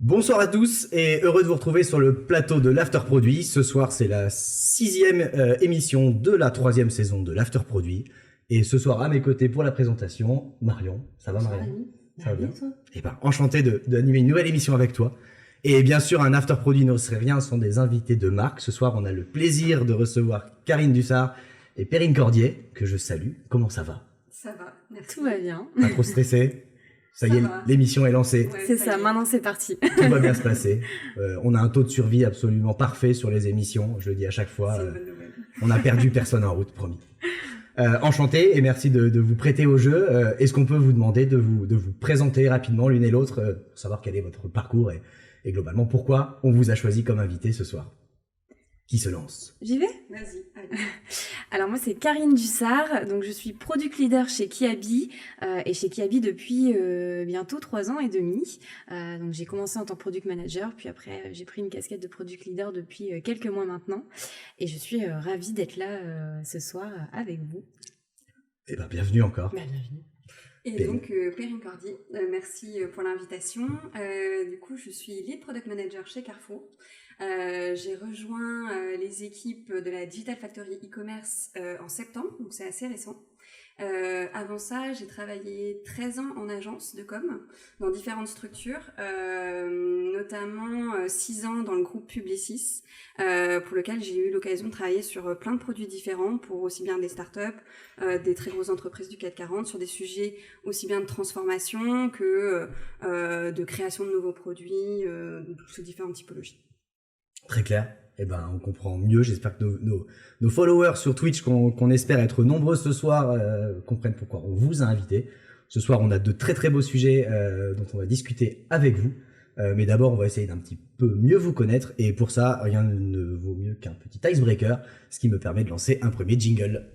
Bonsoir à tous et heureux de vous retrouver sur le plateau de l'After Produit. Ce soir, c'est la 6e émission de la 3e saison de l'After Produit. Et ce soir, à mes côtés pour la présentation, Marion. Ça va, Marion? Ça va bien. Et ben, enchanté d'animer une nouvelle émission avec toi. Et bien sûr, un After Produit ne serait rien sans des invités de marque. Ce soir, on a le plaisir de recevoir Karine Dussart et Perrine Cordier, que je salue. Comment ça va? Ça va, merci. Tout va bien. Pas trop stressé? Ça y est, l'émission est lancée. Ouais, c'est ça, maintenant c'est parti. Tout va bien se passer. On a un taux de survie absolument parfait sur les émissions. Je le dis à chaque fois. On a perdu personne en route, promis. Enchanté et merci de vous prêter au jeu. Est-ce qu'on peut vous demander de vous présenter rapidement l'une et l'autre, pour savoir quel est votre parcours et globalement pourquoi on vous a choisi comme invité ce soir? Qui se lance? J'y vais? Vas-y, allez. Alors moi c'est Karine Dussart, donc je suis product leader chez Kiabi et chez Kiabi depuis bientôt 3 ans et demi. Donc j'ai commencé en tant que product manager, puis après j'ai pris une casquette de product leader depuis quelques mois maintenant et je suis ravie d'être là ce soir avec vous. Eh ben bienvenue encore. Bienvenue. Et donc Perrine Cordier, merci pour l'invitation. Du coup je suis lead product manager chez Carrefour. J'ai rejoint les équipes de la Digital Factory e-commerce en septembre, donc c'est assez récent. Avant ça, j'ai travaillé 13 ans en agence de com dans différentes structures, notamment 6 ans dans le groupe Publicis, pour lequel j'ai eu l'occasion de travailler sur plein de produits différents pour aussi bien des startups, des très grosses entreprises du CAC 40, sur des sujets aussi bien de transformation que de création de nouveaux produits sous différentes typologies. Très clair. Eh ben, on comprend mieux. J'espère que nos followers sur Twitch, qu'on espère être nombreux ce soir, comprennent pourquoi on vous a invité. Ce soir, on a de très très beaux sujets dont on va discuter avec vous. Mais d'abord, on va essayer d'un petit peu mieux vous connaître. Et pour ça, rien ne vaut mieux qu'un petit icebreaker, ce qui me permet de lancer un premier jingle.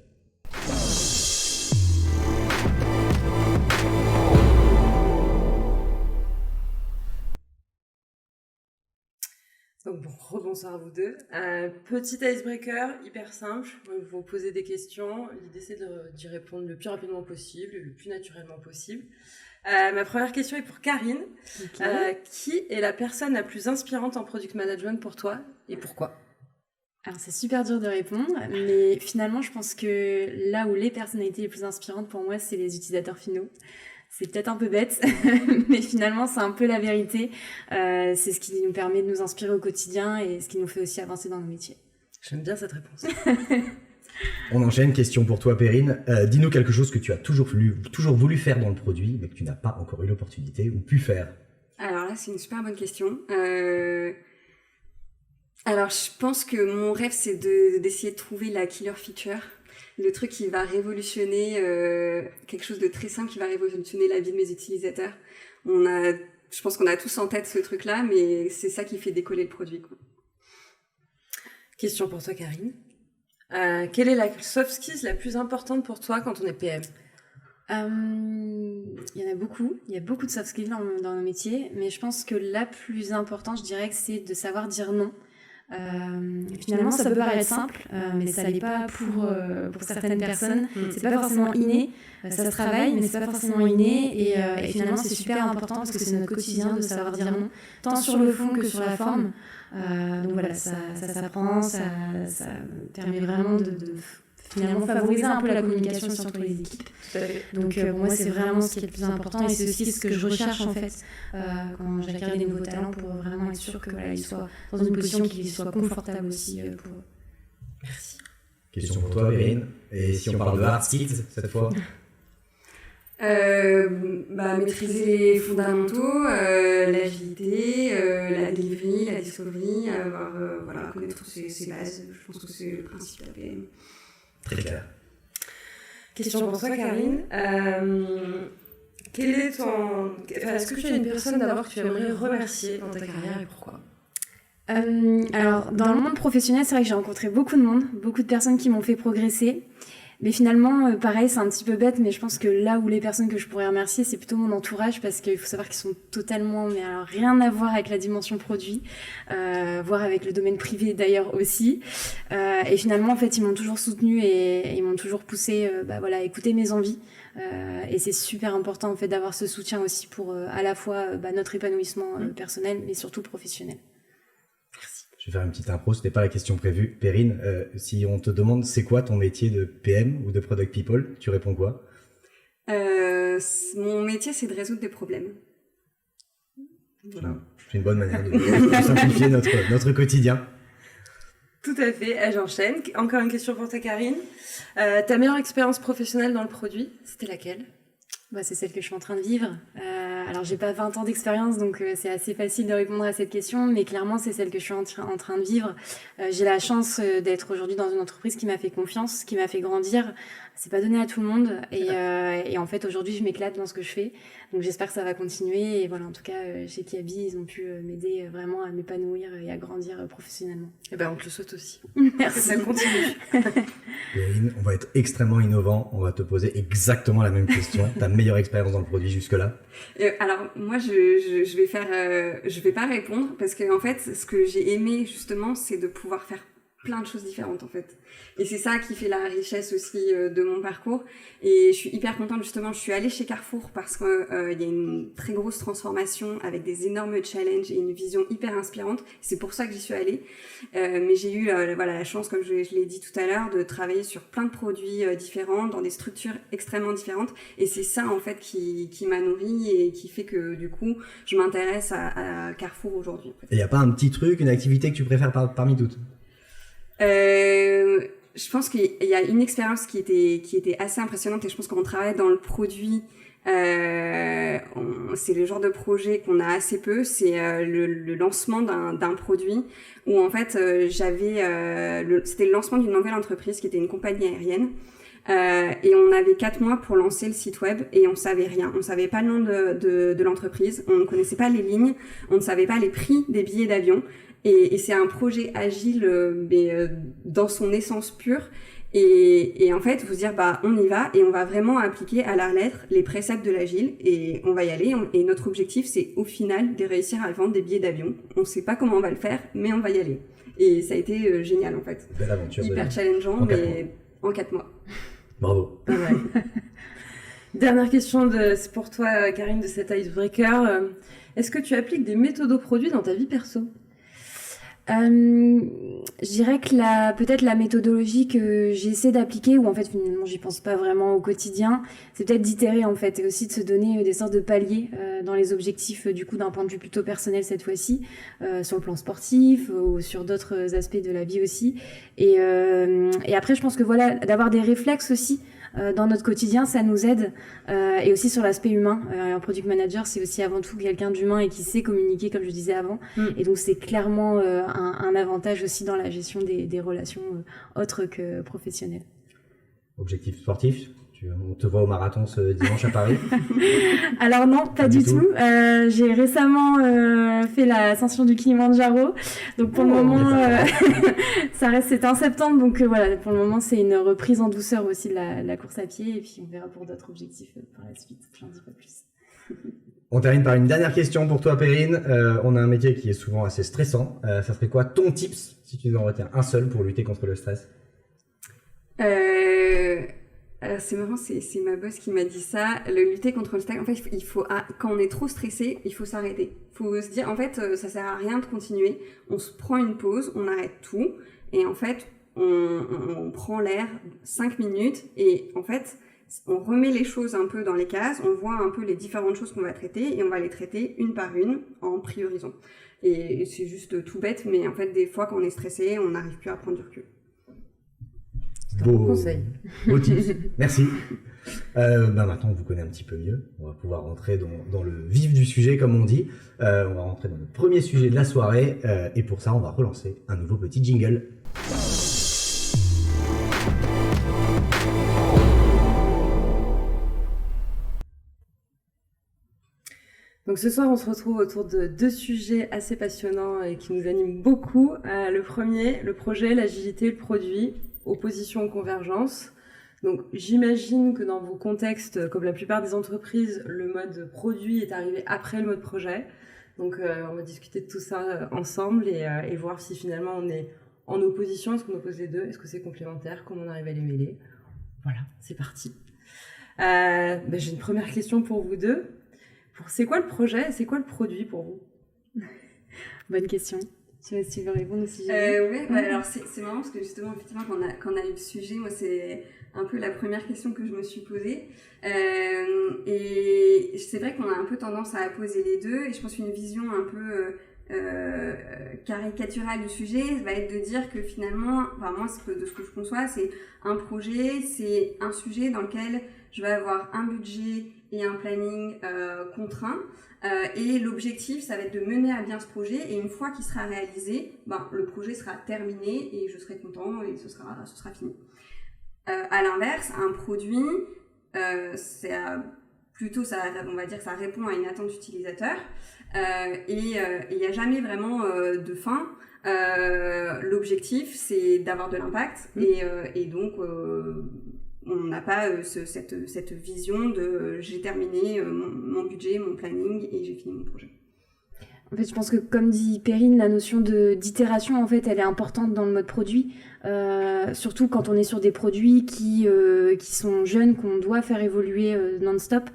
Donc bon, rebonsoir à vous deux. Petit icebreaker, hyper simple. Vous posez des questions. L'idée c'est d'y répondre le plus rapidement possible, le plus naturellement possible. Ma première question est pour Karine. Okay. Qui est la personne la plus inspirante en product management pour toi et pourquoi? Alors c'est super dur de répondre, mais finalement je pense que là où les personnalités les plus inspirantes pour moi, c'est les utilisateurs finaux. C'est peut-être un peu bête, mais finalement c'est un peu la vérité. C'est ce qui nous permet de nous inspirer au quotidien et ce qui nous fait aussi avancer dans nos métiers. J'aime bien cette réponse. On enchaîne, question pour toi Perrine. Dis-nous quelque chose que tu as toujours voulu faire dans le produit, mais que tu n'as pas encore eu l'opportunité ou pu faire. Alors là c'est une super bonne question. Alors je pense que mon rêve c'est d'essayer de trouver la killer feature. Le truc qui va révolutionner quelque chose de très simple, qui va révolutionner la vie de mes utilisateurs. Je pense qu'on a tous en tête ce truc-là, mais c'est ça qui fait décoller le produit, quoi. Question pour toi, Karine. Quelle est la soft skills la plus importante pour toi quand on est PM? Il y en a beaucoup. Il y a beaucoup de soft skills dans nos métiers, mais je pense que la plus importante, je dirais que c'est de savoir dire non. Finalement ça peut paraître simple, mais ça l'est pas pour certaines personnes. C'est pas forcément inné, ça se travaille, mais c'est pas forcément inné et finalement c'est super important parce que c'est notre quotidien de savoir dire non, tant sur le fond que sur la forme. Donc voilà, ça s'apprend, ça permet vraiment de finalement favoriser un peu la communication entre les équipes. Donc pour moi c'est vraiment ce qui est le plus important et c'est aussi ce que je recherche en fait quand j'acquiers des nouveaux talents pour vraiment être sûr que voilà, ils soient dans une position qui soit confortable aussi pour eux. Merci. Question pour toi Perrine. Et si on parle de hard skills cette fois? Maîtriser les fondamentaux, l'agilité, la delivery, la discovery, connaître ses bases. Je pense que c'est le principe de la PM. Très clair. Question pour toi, Karine. Est-ce que tu as une personne d'abord que tu aimerais remercier dans ta carrière et pourquoi? Alors, dans le monde professionnel, c'est vrai que j'ai rencontré beaucoup de monde, beaucoup de personnes qui m'ont fait progresser. Mais finalement, pareil, c'est un petit peu bête, mais je pense que là où les personnes que je pourrais remercier, c'est plutôt mon entourage, parce qu'il faut savoir qu'ils sont totalement, mais alors rien à voir avec la dimension produit, voire avec le domaine privé d'ailleurs aussi. Et finalement, en fait, ils m'ont toujours soutenue et ils m'ont toujours poussé, à écouter mes envies. Et c'est super important en fait d'avoir ce soutien aussi pour à la fois notre épanouissement personnel, mais surtout professionnel. Je vais faire une petite impro, ce n'est pas la question prévue. Perrine, si on te demande c'est quoi ton métier de PM ou de Product People, tu réponds quoi? Mon métier, c'est de résoudre des problèmes. Voilà. C'est une bonne manière de simplifier notre quotidien. Tout à fait, j'enchaîne. Encore une question pour toi, Karine. Ta meilleure expérience professionnelle dans le produit, c'était laquelle? C'est celle que je suis en train de vivre. Alors, j'ai pas 20 ans d'expérience, donc c'est assez facile de répondre à cette question, mais clairement, c'est celle que je suis en train de vivre. J'ai la chance d'être aujourd'hui dans une entreprise qui m'a fait confiance, qui m'a fait grandir. C'est pas donné à tout le monde, et en fait, aujourd'hui, je m'éclate dans ce que je fais. Donc, j'espère que ça va continuer. Et voilà, en tout cas, chez Kiabi, ils ont pu m'aider vraiment à m'épanouir et à grandir professionnellement. Eh ben, on te le souhaite aussi. Merci. Que ça continue. Perrine, on va être extrêmement innovant. On va te poser exactement la même question. Ta meilleure expérience dans le produit jusque-là? Alors moi je vais pas répondre parce que en fait ce que j'ai aimé justement c'est de pouvoir faire plein de choses différentes en fait, et c'est ça qui fait la richesse aussi de mon parcours. Et je suis hyper contente, justement je suis allée chez Carrefour parce que il y a une très grosse transformation avec des énormes challenges et une vision hyper inspirante. C'est pour ça que j'y suis allée, mais j'ai eu la chance, comme je l'ai dit tout à l'heure, de travailler sur plein de produits différents dans des structures extrêmement différentes, et c'est ça en fait qui m'a nourrie et qui fait que du coup je m'intéresse à Carrefour aujourd'hui en fait. Et il n'y a pas un petit truc, une activité que tu préfères parmi toutes? Je pense qu'il y a une expérience qui était assez impressionnante, et je pense qu'on travaille dans le produit. C'est le genre de projet qu'on a assez peu. C'est le lancement d'un produit où en fait c'était le lancement d'une nouvelle entreprise qui était une compagnie aérienne. Et on avait 4 mois pour lancer le site web et on savait rien. On savait pas le nom de l'entreprise, on ne connaissait pas les lignes, on ne savait pas les prix des billets d'avion. Et c'est un projet agile, dans son essence pure. Et en fait, vous dire, on y va et on va vraiment appliquer à la lettre les préceptes de l'agile, et on va y aller. Et notre objectif, c'est au final de réussir à vendre des billets d'avion. On sait pas comment on va le faire, mais on va y aller. Et ça a été génial en fait. Belle aventure. Hyper challengeant, mais en 4 mois. Bravo. Pas mal. Dernière question c'est pour toi, Karine, de cet icebreaker. Est-ce que tu appliques des méthodos produits dans ta vie perso? Je dirais que peut-être la méthodologie que j'essaie d'appliquer, ou en fait finalement j'y pense pas vraiment au quotidien, c'est peut-être d'itérer en fait, et aussi de se donner des sortes de paliers dans les objectifs du coup d'un point de vue plutôt personnel cette fois-ci, sur le plan sportif ou sur d'autres aspects de la vie aussi. Et après je pense que voilà, d'avoir des réflexes aussi dans notre quotidien, ça nous aide, et aussi sur l'aspect humain. Un product manager, c'est aussi avant tout quelqu'un d'humain et qui sait communiquer, comme je disais avant. Et donc c'est clairement un avantage aussi dans la gestion des relations autres que professionnelles. Objectif sportif? On te voit au marathon ce dimanche à Paris? Alors non, pas du tout. J'ai récemment fait l'ascension du Kilimandjaro. Donc pour le moment, c'était en septembre. Donc voilà, pour le moment, c'est une reprise en douceur aussi de la course à pied. Et puis on verra pour d'autres objectifs par la suite. J'en dis pas plus. On termine par une dernière question pour toi, Perrine. On a un métier qui est souvent assez stressant. Ça serait quoi ton tips, si tu en retiens un seul, pour lutter contre le stress? Alors c'est marrant, c'est ma boss qui m'a dit ça. Le lutter contre le stress, en fait, quand on est trop stressé, il faut s'arrêter. Il faut se dire, en fait, ça sert à rien de continuer. On se prend une pause, on arrête tout, et en fait, on prend l'air 5 minutes, et en fait, on remet les choses un peu dans les cases, on voit un peu les différentes choses qu'on va traiter, et on va les traiter une par une en priorisant. Et c'est juste tout bête, mais en fait, des fois, quand on est stressé, on n'arrive plus à prendre du recul. Beau conseil. Beau tips. Merci. Maintenant, on vous connaît un petit peu mieux. On va pouvoir rentrer dans le vif du sujet, comme on dit. On va rentrer dans le premier sujet de la soirée. Et pour ça, on va relancer un nouveau petit jingle. Donc ce soir, on se retrouve autour de 2 sujets assez passionnants et qui nous animent beaucoup. Le premier, le projet, l'agilité, le produit, opposition ou convergence. Donc j'imagine que dans vos contextes, comme la plupart des entreprises, le mode produit est arrivé après le mode projet. Donc on va discuter de tout ça ensemble et voir si finalement on est en opposition, est-ce qu'on oppose les deux, est-ce que c'est complémentaire, comment on arrive à les mêler. Voilà, c'est parti. J'ai une première question pour vous deux. C'est quoi le projet et c'est quoi le produit pour vous? Bonne question. Tu veux répondre aussi? Ouais, alors c'est marrant parce que justement, effectivement, quand on a eu le sujet, moi, c'est un peu la première question que je me suis posée. Et c'est vrai qu'on a un peu tendance à poser les deux. Et je pense qu'une vision un peu caricaturale du sujet va être de dire que finalement, enfin moi, de ce que je conçois, c'est un projet, c'est un sujet dans lequel je vais avoir un budget et un planning contraint. Et l'objectif, ça va être de mener à bien ce projet. Et une fois qu'il sera réalisé, le projet sera terminé et je serai content et ce sera fini. À l'inverse, un produit, c'est plutôt, on va dire que ça répond à une attente utilisateur. Et il n'y a jamais vraiment de fin. L'objectif, c'est d'avoir de l'impact. Et donc, on n'a pas cette vision de j'ai terminé mon budget, mon planning et j'ai fini mon projet. En fait, je pense que comme dit Perrine, la notion d'itération, en fait, elle est importante dans le mode produit. Surtout quand on est sur des produits qui sont jeunes, qu'on doit faire évoluer non-stop.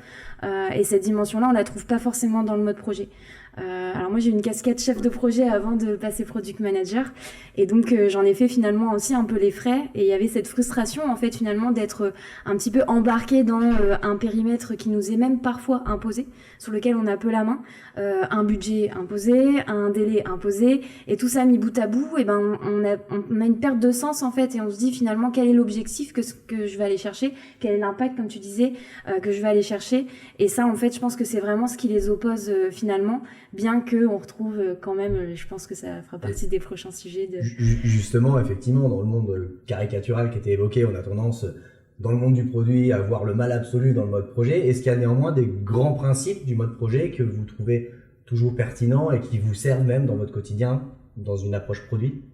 Et cette dimension-là, on la trouve pas forcément dans le mode projet. Alors moi j'ai une casquette chef de projet avant de passer product manager et donc j'en ai fait finalement aussi un peu les frais et il y avait cette frustration en fait finalement d'être un petit peu embarqué dans un périmètre qui nous est même parfois imposé, sur lequel on a peu la main, un budget imposé, un délai imposé et tout ça mis bout à bout, et on a une perte de sens en fait et on se dit finalement quel est l'objectif que je vais aller chercher, quel est l'impact comme tu disais que je vais aller chercher, et ça en fait je pense que c'est vraiment ce qui les oppose finalement. Bien qu'on retrouve quand même, je pense que ça fera partie des prochains sujets. Justement, effectivement, dans le monde caricatural qui était évoqué, on a tendance, dans le monde du produit, à voir le mal absolu dans le mode projet. Est-ce qu'il y a néanmoins des grands principes du mode projet que vous trouvez toujours pertinents et qui vous servent même dans votre quotidien, dans une approche produit?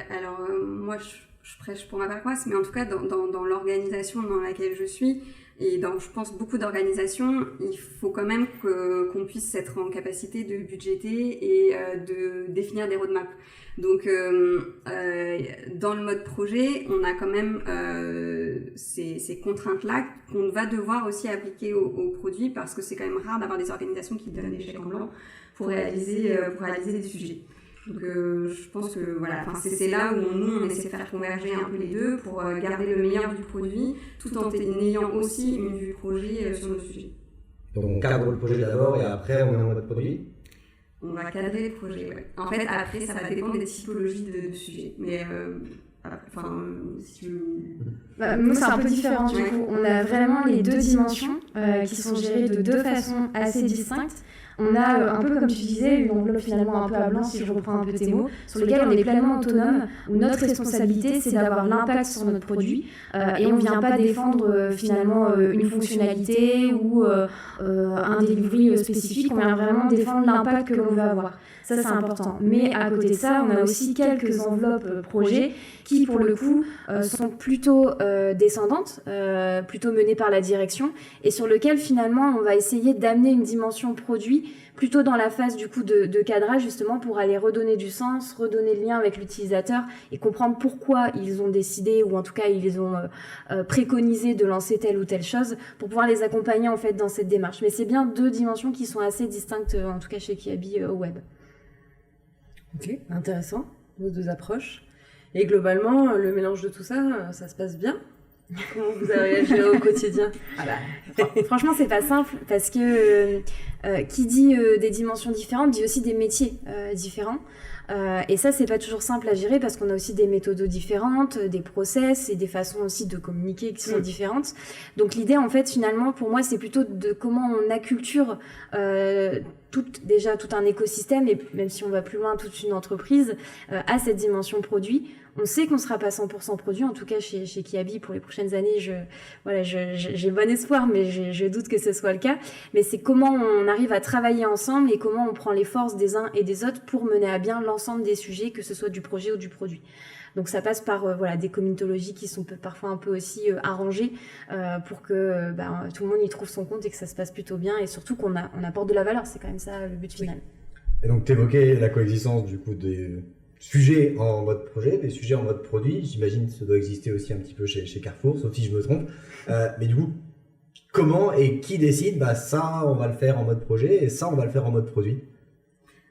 Alors, moi, je prêche pour ma paroisse, mais en tout cas, dans l'organisation dans laquelle je suis, et dans, je pense, beaucoup d'organisations, il faut quand même qu'on puisse être en capacité de budgéter et de définir des roadmaps. Donc, dans le mode projet, on a quand même ces contraintes-là qu'on va devoir aussi appliquer aux produits, parce que c'est quand même rare d'avoir des organisations qui donnent des chèques en blanc pour réaliser des sujets. Donc je pense que voilà, c'est là où nous on essaie de faire converger un peu les deux pour garder le meilleur du produit tout en ayant aussi une vue projet sur le sujet. Donc on cadre le projet d'abord et après on est en mode produit? On va cadrer les projets, ouais. En fait après ça va dépendre des typologies de sujets. Mais moi c'est un peu différent du coup. On a vraiment les deux dimensions qui sont gérées de deux façons assez distinctes. On a un peu, comme tu disais, une enveloppe finalement un peu à blanc, si je reprends un peu tes mots, sur lequel on est pleinement autonome, où notre responsabilité, c'est d'avoir l'impact sur notre produit, et on ne vient pas défendre finalement une fonctionnalité ou un delivery spécifique, on vient vraiment défendre l'impact que l'on veut avoir. Ça, c'est important. Mais à côté de ça, on a aussi quelques enveloppes projets qui, pour le coup, sont plutôt descendantes, plutôt menées par la direction, et sur lequel, finalement, on va essayer d'amener une dimension produit plutôt dans la phase du coup de cadrage, justement pour aller redonner du sens, redonner le lien avec l'utilisateur et comprendre pourquoi ils ont décidé ou en tout cas ils ont préconisé de lancer telle ou telle chose pour pouvoir les accompagner en fait dans cette démarche. Mais c'est bien deux dimensions qui sont assez distinctes en tout cas chez Kiabi au web. Ok, intéressant, vos deux approches. Et globalement, le mélange de tout ça, ça se passe bien? Comment vous avez réagi au quotidien? Franchement, c'est pas simple parce que qui dit des dimensions différentes dit aussi des métiers différents. Et ça, c'est pas toujours simple à gérer parce qu'on a aussi des méthodes différentes, des process et des façons aussi de communiquer qui sont différentes. Donc l'idée, en fait, finalement, pour moi, c'est plutôt de comment on acculture tout un écosystème et même si on va plus loin, toute une entreprise à cette dimension produit. On sait qu'on ne sera pas 100% produit, en tout cas chez Kiabi pour les prochaines années. J'ai bon espoir, mais je doute que ce soit le cas. Mais c'est comment on arrive à travailler ensemble et comment on prend les forces des uns et des autres pour mener à bien l'ensemble des sujets, que ce soit du projet ou du produit. Donc ça passe par des comitologies qui sont parfois un peu aussi arrangées pour que tout le monde y trouve son compte et que ça se passe plutôt bien et surtout qu'on apporte de la valeur. C'est quand même ça le but final. Et donc, tu évoquais la coexistence du coup des sujets en mode projet, des sujets en mode produit. J'imagine que ça doit exister aussi un petit peu chez Carrefour, sauf si je me trompe. Mais du coup, comment et qui décide ça, on va le faire en mode projet et ça, on va le faire en mode produit?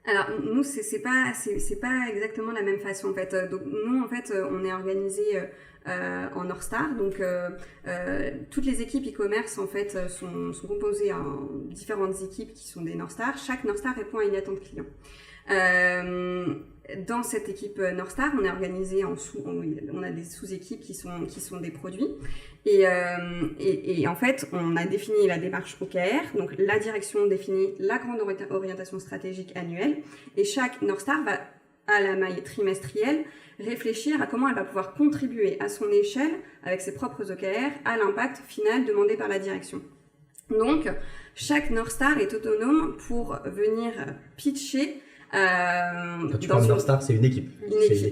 Alors nous c'est pas exactement la même façon en fait. Donc nous en fait on est organisé en North Star. Donc toutes les équipes e-commerce en fait sont composées en différentes équipes qui sont des North Star. Chaque North Star répond à une attente client. Dans cette équipe North Star, on est organisé on a des sous-équipes qui sont des produits et en fait, on a défini la démarche OKR, donc la direction définit la grande orientation stratégique annuelle et chaque North Star va à la maille trimestrielle réfléchir à comment elle va pouvoir contribuer à son échelle avec ses propres OKR à l'impact final demandé par la direction. Donc, chaque North Star est autonome pour venir pitcher. Quand tu parles de North Star, c'est une équipe.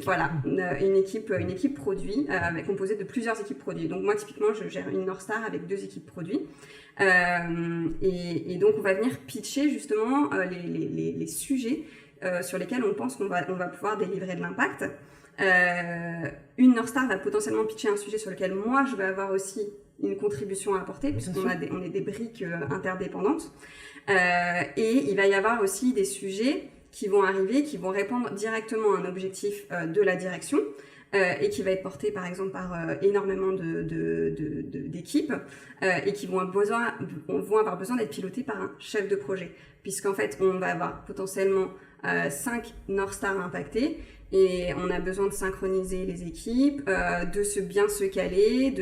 Voilà, une équipe produit composée de plusieurs équipes produits. Donc moi, typiquement, je gère une North Star avec 2 équipes produits. Et donc, on va venir pitcher justement les sujets sur lesquels on pense qu'on va pouvoir délivrer de l'impact. Une North Star va potentiellement pitcher un sujet sur lequel moi, je vais avoir aussi une contribution à apporter, puisqu'on est des briques interdépendantes. Et il va y avoir aussi des sujets qui vont arriver, qui vont répondre directement à un objectif de la direction et qui va être porté par exemple par énormément d'équipes et qui vont avoir besoin d'être pilotés par un chef de projet, puisqu'en fait on va avoir potentiellement 5 North Stars impactés et on a besoin de synchroniser les équipes, de bien se caler,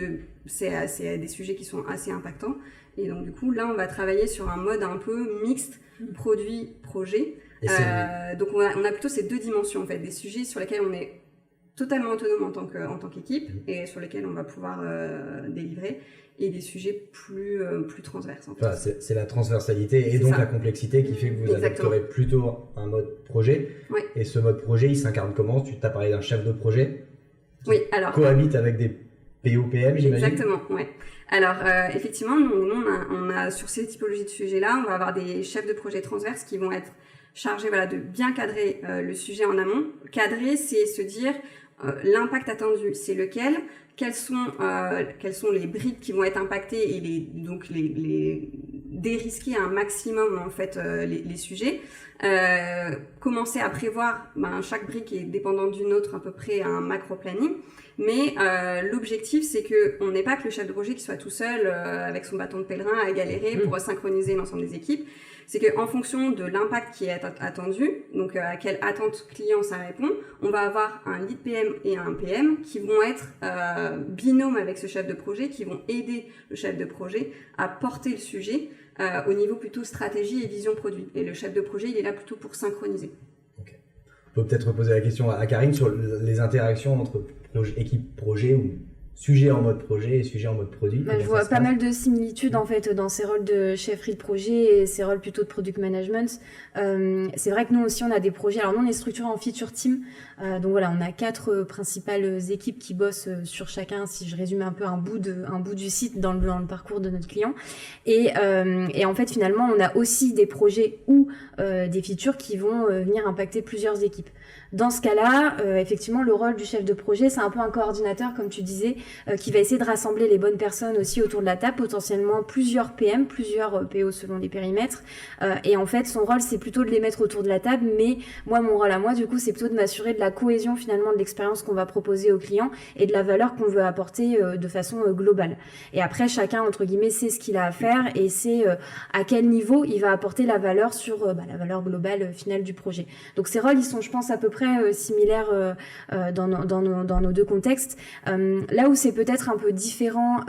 c'est des sujets qui sont assez impactants et donc du coup là on va travailler sur un mode un peu mixte produit-projet. Donc on a plutôt ces 2 dimensions en fait, des sujets sur lesquels on est totalement autonome en tant qu'équipe et sur lesquels on va pouvoir délivrer et des sujets plus transverses en fait. Voilà, c'est la transversalité et donc la complexité qui fait que vous adopterez plutôt un mode projet. Oui. Et ce mode projet, il s'incarne comment? Tu t'as parlé d'un chef de projet qui cohabite avec des PO/PM, j'imagine. Exactement, ouais. Alors effectivement, nous on a sur ces typologies de sujets-là, on va avoir des chefs de projet transverses qui vont être chargés de bien cadrer le sujet en amont. Cadrer, c'est se dire l'impact attendu, c'est lequel, quelles sont les briques qui vont être impactées et les dérisquer un maximum en fait les sujets. Commencer à prévoir, chaque brique est dépendante d'une autre à peu près à un macro planning. Mais l'objectif, c'est qu'on n'ait pas que le chef de projet qui soit tout seul avec son bâton de pèlerin à galérer pour synchroniser l'ensemble des équipes. C'est qu'en fonction de l'impact qui est attendu, donc à quelle attente client ça répond, on va avoir un lead PM et un PM qui vont être binômes avec ce chef de projet, qui vont aider le chef de projet à porter le sujet au niveau plutôt stratégie et vision produit. Et le chef de projet, il est là plutôt pour synchroniser. Okay. On peut peut-être poser la question à Karine sur les interactions entre équipe projet ou sujet en mode projet et sujet en mode produit. Je vois pas mal de similitudes en fait dans ces rôles de chefferie de projet et ces rôles plutôt de product management. C'est vrai que nous aussi on a des projets. Alors nous on est structuré en feature team. Donc voilà, on a 4 principales équipes qui bossent sur chacun, si je résume un peu un bout du site dans le parcours de notre client. Et en fait finalement on a aussi des projets ou des features qui vont venir impacter plusieurs équipes. Dans ce cas-là, effectivement, le rôle du chef de projet, c'est un peu un coordinateur, comme tu disais, qui va essayer de rassembler les bonnes personnes aussi autour de la table, potentiellement plusieurs PM, plusieurs PO selon les périmètres. Et en fait, son rôle, c'est plutôt de les mettre autour de la table. Mais moi, mon rôle à moi, du coup, c'est plutôt de m'assurer de la cohésion finalement de l'expérience qu'on va proposer au client et de la valeur qu'on veut apporter de façon globale. Et après, chacun, entre guillemets, sait ce qu'il a à faire et sait à quel niveau il va apporter la valeur sur la valeur globale finale du projet. Donc ces rôles, ils sont, je pense, à peu près similaires dans nos 2 contextes. Là où c'est peut-être un peu différent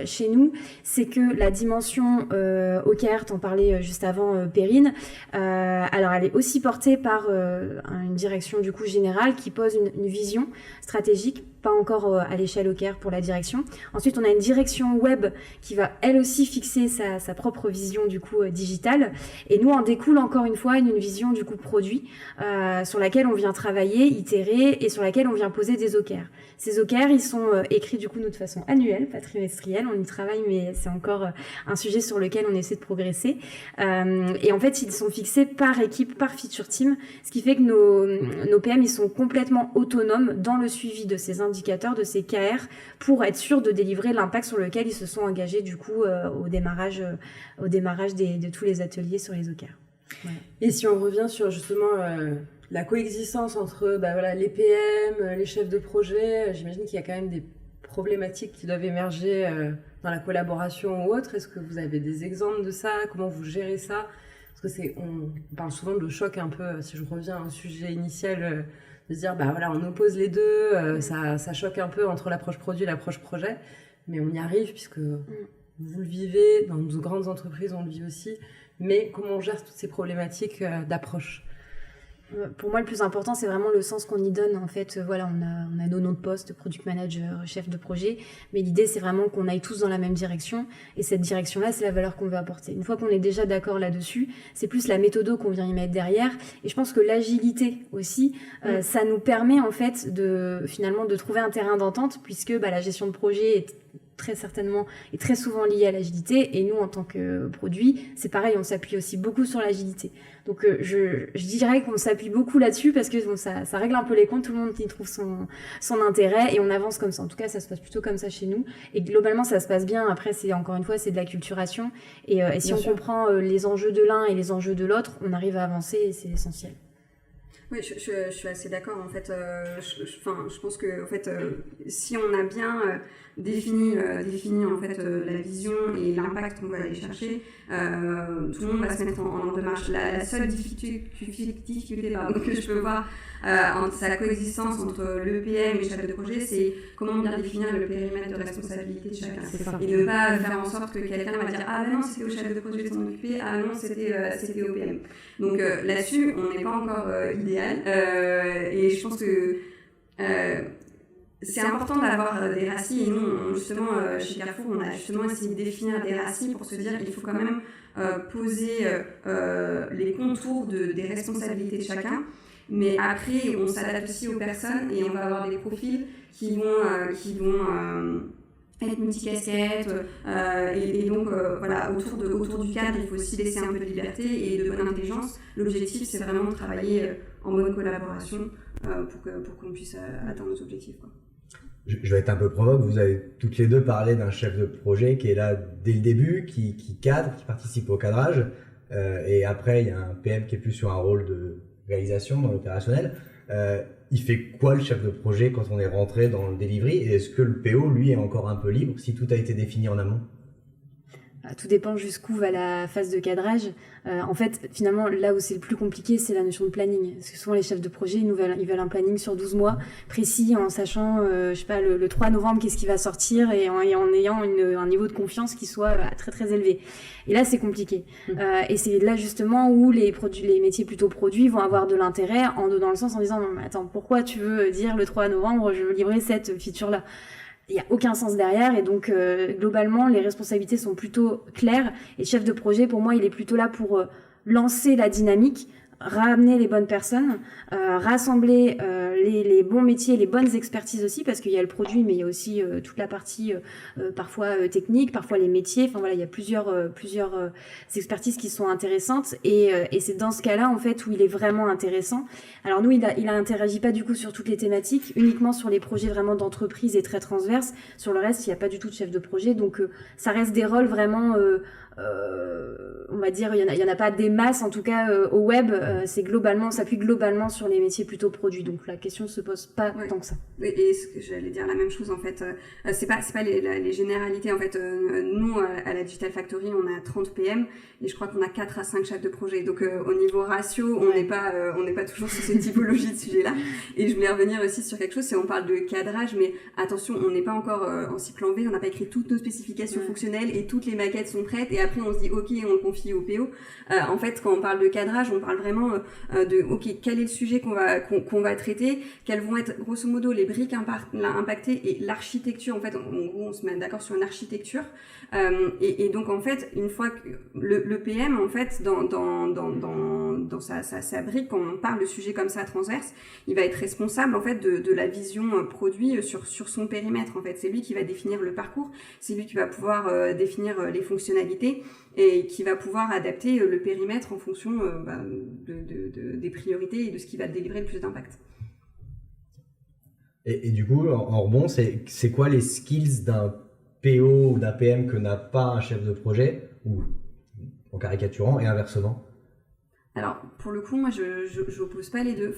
chez nous, c'est que la dimension OKR, t'en parlais juste avant, Perrine, alors elle est aussi portée par une direction du coup générale qui pose une vision stratégique pas encore à l'échelle OKR pour la direction. Ensuite, on a une direction web qui va elle aussi fixer sa propre vision du coup digitale. Et nous, en découle encore une fois une vision du coup produit sur laquelle on vient travailler, itérer et sur laquelle on vient poser des OKR. Ces OKR, ils sont écrits du coup nous de façon annuelle, pas trimestrielle. On y travaille, mais c'est encore un sujet sur lequel on essaie de progresser. Et en fait, ils sont fixés par équipe, par feature team, ce qui fait que nos PM, ils sont complètement autonomes dans le suivi de ces indicateurs, de ces KR, pour être sûr de délivrer l'impact sur lequel ils se sont engagés du coup au démarrage de tous les ateliers sur les OKR. Voilà. Et si on revient sur justement la coexistence entre les PM, les chefs de projet, j'imagine qu'il y a quand même des problématiques qui doivent émerger dans la collaboration ou autre. Est-ce que vous avez des exemples de ça? Comment vous gérez ça? Parce que on parle souvent de choc un peu, si je reviens au sujet initial, de se dire on oppose les deux, ça choque un peu entre l'approche produit et l'approche projet, mais on y arrive puisque vous le vivez, dans de grandes entreprises on le vit aussi, mais comment on gère toutes ces problématiques d'approche? Pour moi, le plus important, c'est vraiment le sens qu'on y donne. En fait, on a nos noms de poste, product manager, chef de projet. Mais l'idée, c'est vraiment qu'on aille tous dans la même direction. Et cette direction-là, c'est la valeur qu'on veut apporter. Une fois qu'on est déjà d'accord là-dessus, c'est plus la méthode qu'on vient y mettre derrière. Et je pense que l'agilité aussi, ça nous permet en fait finalement de trouver un terrain d'entente, puisque la gestion de projet est très certainement et très souvent lié à l'agilité, et nous en tant que produit c'est pareil, on s'appuie aussi beaucoup sur l'agilité. Donc je dirais qu'on s'appuie beaucoup là-dessus parce que ça règle un peu les comptes, tout le monde y trouve son intérêt et on avance comme ça. En tout cas ça se passe plutôt comme ça chez nous et globalement ça se passe bien. Après c'est encore une fois c'est de l'acculturation et si on comprend les enjeux de l'un et les enjeux de l'autre, on arrive à avancer et c'est essentiel. Oui, je suis assez d'accord. En fait, je pense que en fait, si on a bien défini en fait la vision et l'impact qu'on va aller chercher, tout le monde va se mettre en démarche. La seule difficulté que je peux voir entre sa coexistence entre le PM et le chef de projet, c'est comment bien définir le périmètre de responsabilité de chacun. Et ne pas faire en sorte que quelqu'un va dire ah non c'était au chef de projet de s'en occuper, ah non c'était au PM. Donc là-dessus on n'est pas encore idéal et je pense que c'est important d'avoir des RACI et nous justement chez Carrefour on a justement essayé de définir des RACI pour se dire qu'il faut quand même poser les contours des responsabilités de chacun. Mais après, on s'adapte aussi aux personnes et on va avoir des profils qui vont être multicasquettes et donc autour du cadre, il faut aussi laisser un peu de liberté et de bonne intelligence. L'objectif, c'est vraiment de travailler en bonne collaboration pour qu'on puisse atteindre nos objectifs, quoi. Je vais être un peu provoque, vous avez toutes les deux parlé d'un chef de projet qui est là dès le début, qui cadre, qui participe au cadrage, et après il y a un PM qui est plus sur un rôle de réalisation dans l'opérationnel. Il fait quoi le chef de projet quand on est rentré dans le delivery, et est-ce que le PO lui est encore un peu libre si tout a été défini en amont? Tout dépend jusqu'où va la phase de cadrage. En fait, finalement, là où c'est le plus compliqué, c'est la notion de planning. Parce que souvent, les chefs de projet, ils veulent un planning sur 12 mois, précis, en sachant, le 3 novembre, qu'est-ce qui va sortir, et en ayant un niveau de confiance qui soit très, très élevé. Et là, c'est compliqué. Et c'est là, justement, où les métiers plutôt produits vont avoir de l'intérêt, dans le sens en disant, non, mais attends, pourquoi tu veux dire le 3 novembre, je veux livrer cette feature-là? Il n'y a aucun sens derrière et donc globalement les responsabilités sont plutôt claires et le chef de projet pour moi il est plutôt là pour lancer la dynamique, ramener les bonnes personnes, rassembler les bons métiers, les bonnes expertises aussi parce qu'il y a le produit mais il y a aussi toute la partie parfois technique, parfois les métiers, enfin voilà il y a plusieurs expertises qui sont intéressantes et c'est dans ce cas-là en fait où il est vraiment intéressant. Alors nous il interagit pas du coup sur toutes les thématiques, uniquement sur les projets vraiment d'entreprise et très transverses. Sur le reste il n'y a pas du tout de chef de projet donc ça reste des rôles vraiment on va dire il y en a pas des masses en tout cas au web, c'est globalement on s'appuie globalement sur les métiers plutôt produits donc la question se pose pas tant que ça. Et ce que j'allais dire la même chose en fait, c'est pas les généralités en fait. Nous à la Digital Factory on a 30 PM et je crois qu'on a 4 à 5 chefs de projet donc au niveau ratio on n'est pas toujours sur cette typologie de sujet là. Et je voulais revenir aussi sur quelque chose, c'est on parle de cadrage mais attention on n'est pas encore en cycle en V, on n'a pas écrit toutes nos spécifications fonctionnelles et toutes les maquettes sont prêtes et après on se dit ok, on le confie au PO. En fait, quand on parle de cadrage, on parle vraiment de ok, quel est le sujet qu'on va traiter, quelles vont être grosso modo les briques impactées et l'architecture. En fait, en gros, on se met d'accord sur une architecture. Et donc en fait, une fois que le PM, en fait, dans sa brique, quand on parle de sujet comme ça transverse, il va être responsable en fait de la vision produit sur son périmètre. En fait, c'est lui qui va définir le parcours, c'est lui qui va pouvoir définir les fonctionnalités et qui va pouvoir adapter le périmètre en fonction des priorités et de ce qui va délivrer le plus d'impact. Et du coup, en rebond, c'est quoi les skills d'un PO ou d'un PM que n'a pas un chef de projet, ou en caricaturant, et inversement? Alors, pour le coup, moi, je oppose pas les deux.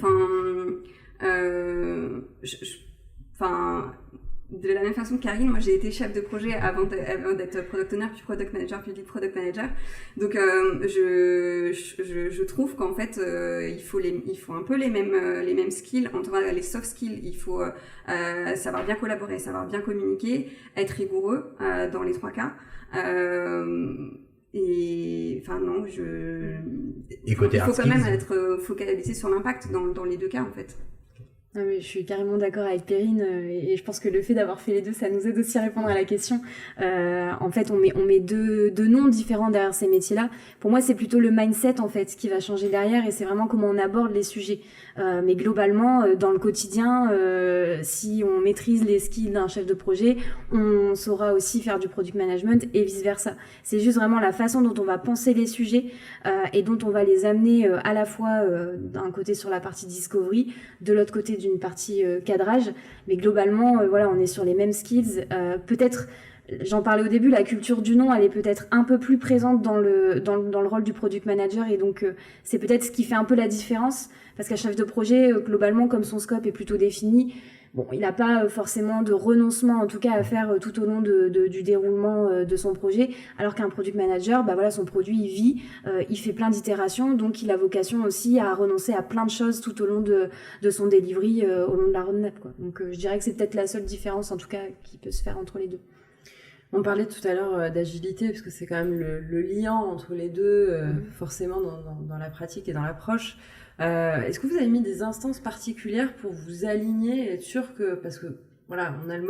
De la même façon que Karine, moi j'ai été chef de projet avant d'être product owner, puis product manager, puis lead product manager. Donc je trouve qu'en fait il faut un peu les mêmes skills, en tout cas les soft skills. Il faut savoir bien collaborer, savoir bien communiquer, être rigoureux dans les 3 cas. Et enfin non, il faut quand même être focalisé sur l'impact dans les 2 cas en fait. Non, mais je suis carrément d'accord avec Perrine et je pense que le fait d'avoir fait les deux, ça nous aide aussi à répondre à la question. En fait, on met deux noms différents derrière ces métiers-là. Pour moi, c'est plutôt le mindset en fait qui va changer derrière et c'est vraiment comment on aborde les sujets. Mais globalement, dans le quotidien, si on maîtrise les skills d'un chef de projet, on saura aussi faire du product management et vice-versa. C'est juste vraiment la façon dont on va penser les sujets et dont on va les amener à la fois d'un côté sur la partie discovery, de l'autre côté d'une partie cadrage. Mais globalement, voilà, on est sur les mêmes skills. Peut-être, j'en parlais au début, la culture du nom, elle est peut-être un peu plus présente dans le rôle du product manager et donc c'est peut-être ce qui fait un peu la différence parce qu'un chef de projet, globalement, comme son scope est plutôt défini, bon, il n'a pas forcément de renoncement, en tout cas, à faire tout au long du déroulement de son projet, alors qu'un product manager, bah voilà, son produit, il vit, il fait plein d'itérations, donc il a vocation aussi à renoncer à plein de choses tout au long de son delivery, au long de la roadmap, quoi. Donc, je dirais que c'est peut-être la seule différence, en tout cas, qui peut se faire entre les deux. On parlait tout à l'heure d'agilité, parce que c'est quand même le lien entre les deux, forcément, dans la pratique et dans l'approche. Est-ce que vous avez mis des instances particulières pour vous aligner et être sûr que, parce que voilà, on a le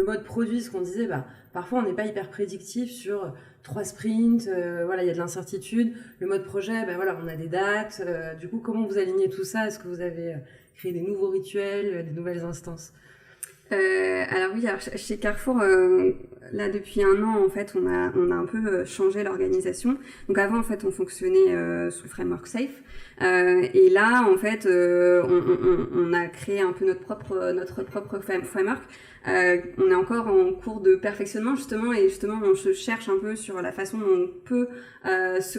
mode produit, ce qu'on disait, bah, parfois on n'est pas hyper prédictif sur 3 sprints, voilà, il y a de l'incertitude. Le mode projet, bah, voilà, on a des dates. Du coup, comment vous alignez tout ça? Est-ce que vous avez créé des nouveaux rituels, des nouvelles instances? Alors oui, chez Carrefour, là depuis 1 an en fait, on a un peu changé l'organisation. Donc avant en fait, on fonctionnait sous le framework Safe, et là en fait, on a créé un peu notre propre framework. On est encore en cours de perfectionnement justement, et justement on se cherche un peu sur la façon dont on peut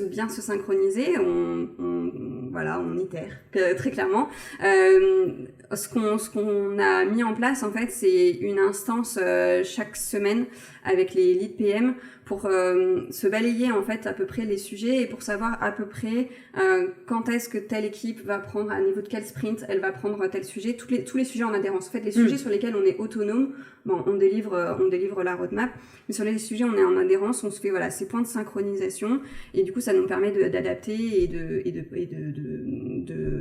bien se synchroniser. On itère très clairement. Ce qu'on a mis en place en fait, c'est une instance chaque semaine avec les lead PM pour se balayer en fait à peu près les sujets et pour savoir à peu près quand est-ce que telle équipe va prendre, à niveau de quel sprint elle va prendre tel sujet, tous les sujets en adhérence. En fait, les sujets sur lesquels on est autonome, bon, on délivre la roadmap, mais sur les sujets on est en adhérence, on se fait voilà ces points de synchronisation et du coup ça nous permet d'adapter et de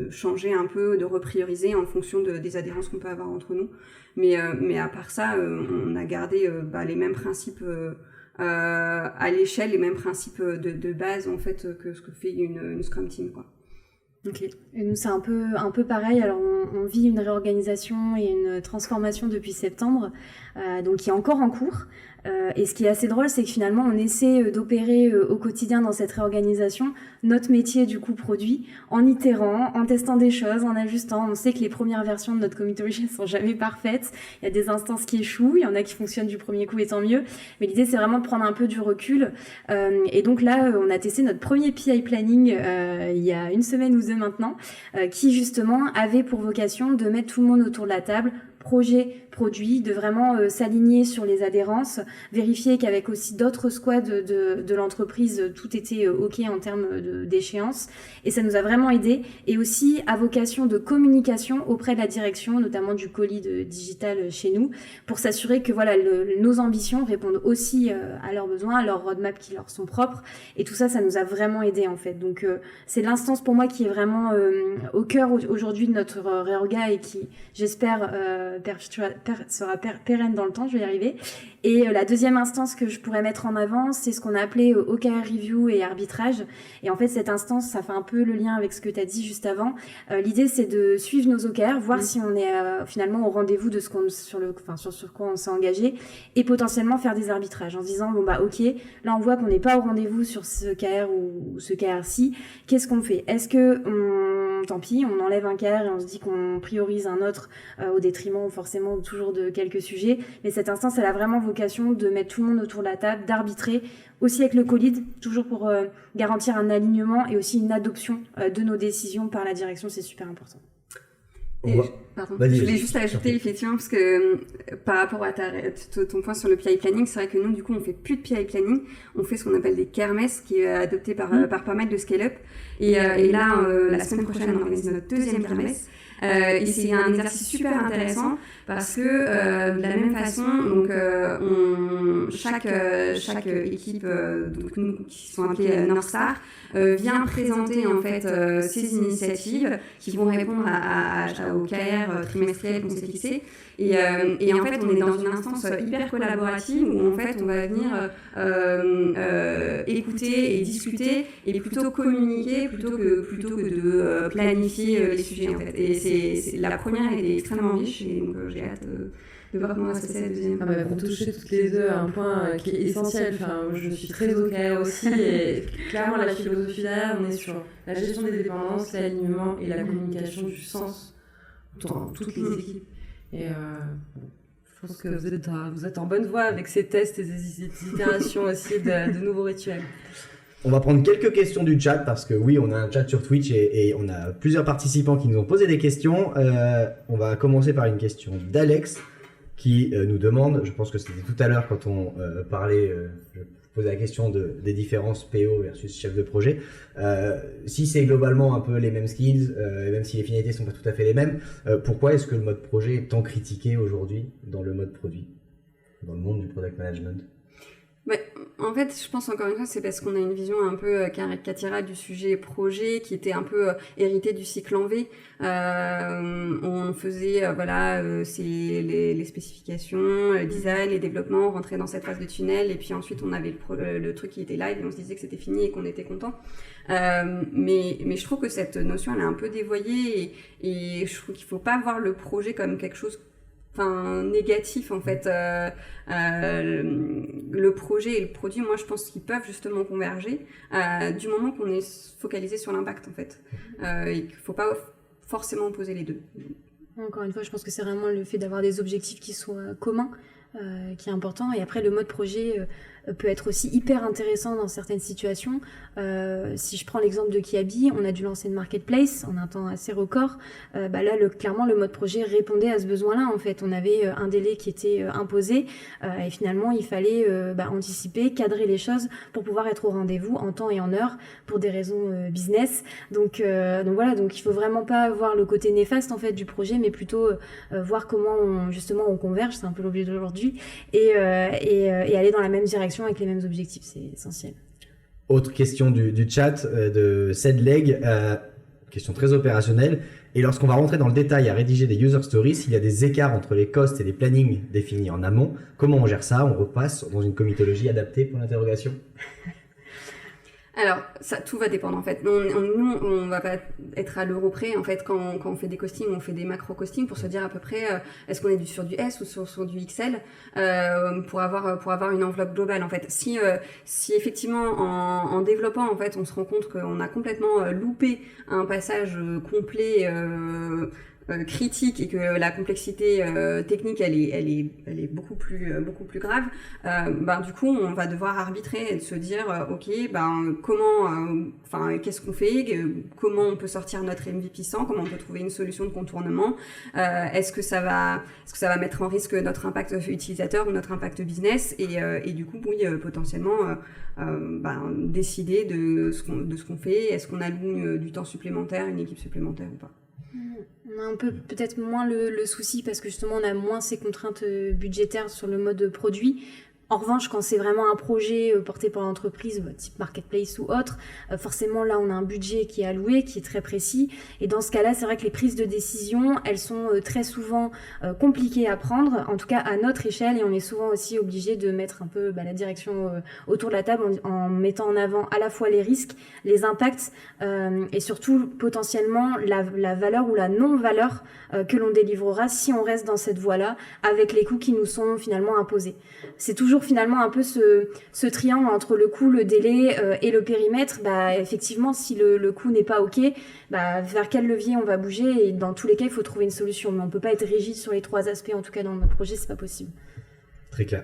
changer un peu, de reprioriser en fonction des adhérences qu'on peut avoir entre nous. Mais à part ça, on a gardé les mêmes principes à l'échelle, les mêmes principes de base en fait que ce que fait une Scrum Team, quoi. Ok. Et nous c'est un peu pareil. Alors on vit une réorganisation et une transformation depuis septembre, donc qui est encore en cours. Et ce qui est assez drôle, c'est que finalement, on essaie d'opérer au quotidien dans cette réorganisation notre métier du coup produit, en itérant, en testant des choses, en ajustant. On sait que les premières versions de notre community sont jamais parfaites. Il y a des instances qui échouent, il y en a qui fonctionnent du premier coup et tant mieux. Mais l'idée, c'est vraiment de prendre un peu du recul. Et donc là, on a testé notre premier PI planning il y a 1 semaine ou 2 maintenant, qui justement avait pour vocation de mettre tout le monde autour de la table projet, produit, de vraiment s'aligner sur les adhérences, vérifier qu'avec aussi d'autres squads de l'entreprise, tout était OK en termes d'échéance. Et ça nous a vraiment aidé. Et aussi à vocation de communication auprès de la direction, notamment du colis digital chez nous, pour s'assurer que voilà, nos ambitions répondent aussi à leurs besoins, à leurs roadmaps qui leur sont propres. Et tout ça, ça nous a vraiment aidé en fait. Donc c'est l'instance pour moi qui est vraiment au cœur aujourd'hui de notre réorga et qui, j'espère, sera pérenne dans le temps, je vais y arriver. Et la deuxième instance que je pourrais mettre en avant, c'est ce qu'on a appelé OKR Review et arbitrage. Et en fait, cette instance, ça fait un peu le lien avec ce que tu as dit juste avant. L'idée, c'est de suivre nos OKR, voir si on est finalement au rendez-vous de sur quoi on s'est engagé, et potentiellement faire des arbitrages en se disant, bon bah ok, là on voit qu'on n'est pas au rendez-vous sur ce KR ou ce KR-ci, qu'est-ce qu'on fait? Est-ce que tant pis, on enlève un KR et on se dit qu'on priorise un autre au détriment forcément toujours de quelques sujets, mais cette instance, elle a vraiment vocation de mettre tout le monde autour de la table, d'arbitrer aussi avec le co-lead, toujours pour garantir un alignement et aussi une adoption de nos décisions par la direction, c'est super important. Je voulais juste ajouter effectivement parce que par rapport à ton point sur le PI planning, c'est vrai que nous du coup on fait plus de PI planning, on fait ce qu'on appelle des kermesses qui est adopté par pas mal de scale-up et là la semaine prochaine on organise notre deuxième kermesse. Et c'est un exercice super intéressant parce que de la même façon, donc chaque équipe donc nous qui sont appelées North Star vient présenter en fait ces initiatives qui vont répondre au KR trimestriel qu'on s'est fixé. Et en fait, on est dans une instance hyper collaborative où en fait, on va venir écouter et discuter et plutôt communiquer plutôt que de planifier les sujets en fait. Et la première elle est extrêmement riche et donc j'ai hâte de voir comment va se passer la deuxième. Vous touchez toutes les deux à un point qui est essentiel. Enfin, je suis très au KR aussi et clairement la philosophie derrière, on est sur la gestion des dépendances, l'alignement et la communication du sens dans toutes les équipes. Et je pense que vous êtes en bonne voie avec ces tests et ces itérations aussi de nouveaux rituels. On va prendre quelques questions du chat parce que oui, on a un chat sur Twitch et on a plusieurs participants qui nous ont posé des questions. On va commencer par une question d'Alex qui nous demande, je pense que c'était tout à l'heure quand on parlait, je posais la question des différences PO versus chef de projet, si c'est globalement un peu les mêmes skills, même si les finalités sont pas tout à fait les mêmes, pourquoi est-ce que le mode projet est tant critiqué aujourd'hui dans le mode produit, dans le monde du product management? En fait, je pense encore une fois, c'est parce qu'on a une vision un peu caricaturale du sujet projet qui était un peu hérité du cycle en V. On faisait, c'est les spécifications, le design, les développements, on rentrait dans cette phase de tunnel et puis ensuite on avait le truc qui était live et on se disait que c'était fini et qu'on était content. Mais je trouve que cette notion, elle est un peu dévoyée et je trouve qu'il faut pas voir le projet comme quelque chose négatif en fait. Le projet et le produit, moi je pense qu'ils peuvent justement converger du moment qu'on est focalisé sur l'impact en fait. Et qu'il faut pas forcément opposer les deux. Encore une fois, je pense que c'est vraiment le fait d'avoir des objectifs qui soient communs qui est important. Et après, le mode projet peut être aussi hyper intéressant dans certaines situations. Si je prends l'exemple de Kiabi, on a dû lancer une marketplace en un temps assez record. Là, clairement, le mode projet répondait à ce besoin-là. En fait, on avait un délai qui était imposé et finalement, il fallait anticiper, cadrer les choses pour pouvoir être au rendez-vous en temps et en heure pour des raisons business. Donc voilà, donc il faut vraiment pas voir le côté néfaste en fait du projet, mais plutôt voir comment on converge. C'est un peu l'objet d'aujourd'hui et aller dans la même direction avec les mêmes objectifs, c'est essentiel. Autre question du chat de Sedleg, question très opérationnelle. Et lorsqu'on va rentrer dans le détail à rédiger des user stories, s'il y a des écarts entre les costs et les plannings définis en amont, comment on gère ça? On repasse dans une comitologie adaptée pour l'interrogation? Alors, tout va dépendre en fait. Nous, on va pas être à l'euro près en fait quand on fait des costings, on fait des macro costings pour se dire à peu près est-ce qu'on est sur du S ou sur du XL pour avoir une enveloppe globale en fait. Si effectivement en développant en fait on se rend compte qu'on a complètement loupé un passage complet critique et que la complexité technique elle est beaucoup plus grave, du coup on va devoir arbitrer et se dire comment qu'est-ce qu'on fait, comment on peut sortir notre MVP 100, comment on peut trouver une solution de contournement, est-ce que ça va mettre en risque notre impact utilisateur ou notre impact business, et du coup potentiellement décider de ce qu'on fait, est-ce qu'on alloue du temps supplémentaire, une équipe supplémentaire ou pas. On a un peu peut-être moins le souci parce que justement on a moins ces contraintes budgétaires sur le mode produit. En revanche, quand c'est vraiment un projet porté par l'entreprise, type marketplace ou autre, forcément là on a un budget qui est alloué, qui est très précis. Et dans ce cas-là, c'est vrai que les prises de décision, elles sont très souvent compliquées à prendre, en tout cas à notre échelle. Et on est souvent aussi obligé de mettre un peu la direction autour de la table en mettant en avant à la fois les risques, les impacts et surtout potentiellement la valeur ou la non-valeur que l'on délivrera si on reste dans cette voie-là avec les coûts qui nous sont finalement imposés. C'est toujours finalement un peu ce triangle entre le coût, le délai et le périmètre. Effectivement, si le coût n'est pas OK, vers quel levier on va bouger, et dans tous les cas, il faut trouver une solution. Mais on ne peut pas être rigide sur les 3 aspects, en tout cas dans notre projet, c'est pas possible. Très clair.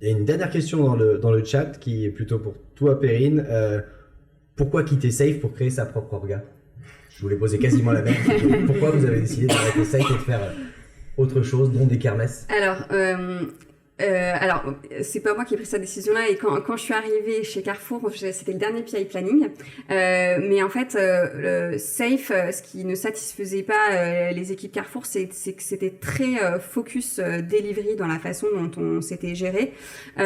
Il y a une dernière question dans le chat qui est plutôt pour toi, Perrine. Pourquoi quitter Safe pour créer sa propre orga? Je voulais poser quasiment la même. Pourquoi vous avez décidé d'arrêter Safe et de faire autre chose, dont des kermesses? Alors, c'est pas moi qui ai pris cette décision-là, et quand je suis arrivée chez Carrefour, c'était le dernier PI planning, mais en fait, Safe, ce qui ne satisfaisait pas les équipes Carrefour, c'est que c'était très focus delivery dans la façon dont on s'était géré. On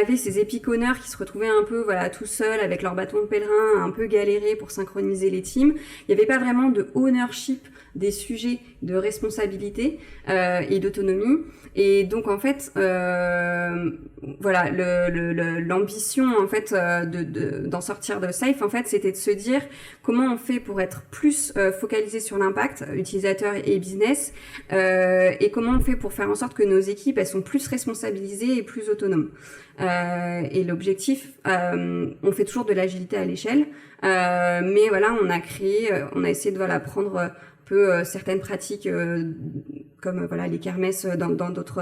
avait ces epic owners qui se retrouvaient un peu tout seuls avec leur bâton de pèlerin, un peu galéré pour synchroniser les teams. Il n'y avait pas vraiment de ownership des sujets, de responsabilité et d'autonomie. Et donc en fait, l'ambition en fait d'en sortir de Safe, en fait, c'était de se dire comment on fait pour être plus focalisé sur l'impact utilisateur et business, et comment on fait pour faire en sorte que nos équipes elles sont plus responsabilisées et plus autonomes. Et l'objectif, on fait toujours de l'agilité à l'échelle, mais on a essayé de prendre peu certaines pratiques comme les kermesses dans d'autres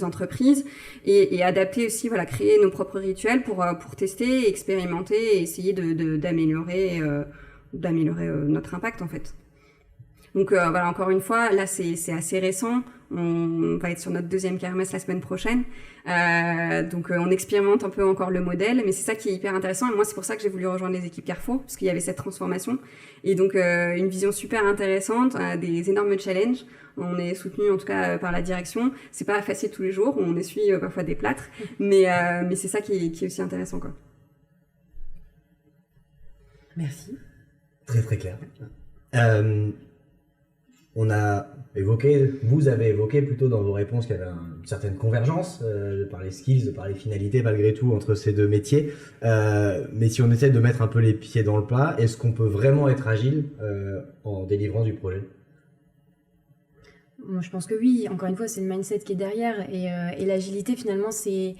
entreprises, et adapter aussi créer nos propres rituels pour tester, expérimenter et essayer d'améliorer notre impact en fait. Donc encore une fois, là c'est assez récent. On va être sur notre 2e kermesse la semaine prochaine. Donc on expérimente un peu encore le modèle, mais c'est ça qui est hyper intéressant. Et moi, c'est pour ça que j'ai voulu rejoindre les équipes Carrefour, parce qu'il y avait cette transformation. Et donc une vision super intéressante, des énormes challenges. On est soutenu en tout cas par la direction. C'est pas facile tous les jours, on essuie parfois des plâtres, mais c'est ça qui est aussi intéressant, quoi. Merci. Très très clair. Vous avez évoqué plutôt dans vos réponses qu'il y avait une certaine convergence par les skills, par les finalités malgré tout entre ces 2 métiers. Mais si on essaie de mettre un peu les pieds dans le plat, est-ce qu'on peut vraiment être agile en délivrant du projet? Moi, je pense que oui. Encore une fois, c'est le mindset qui est derrière, et l'agilité finalement c'est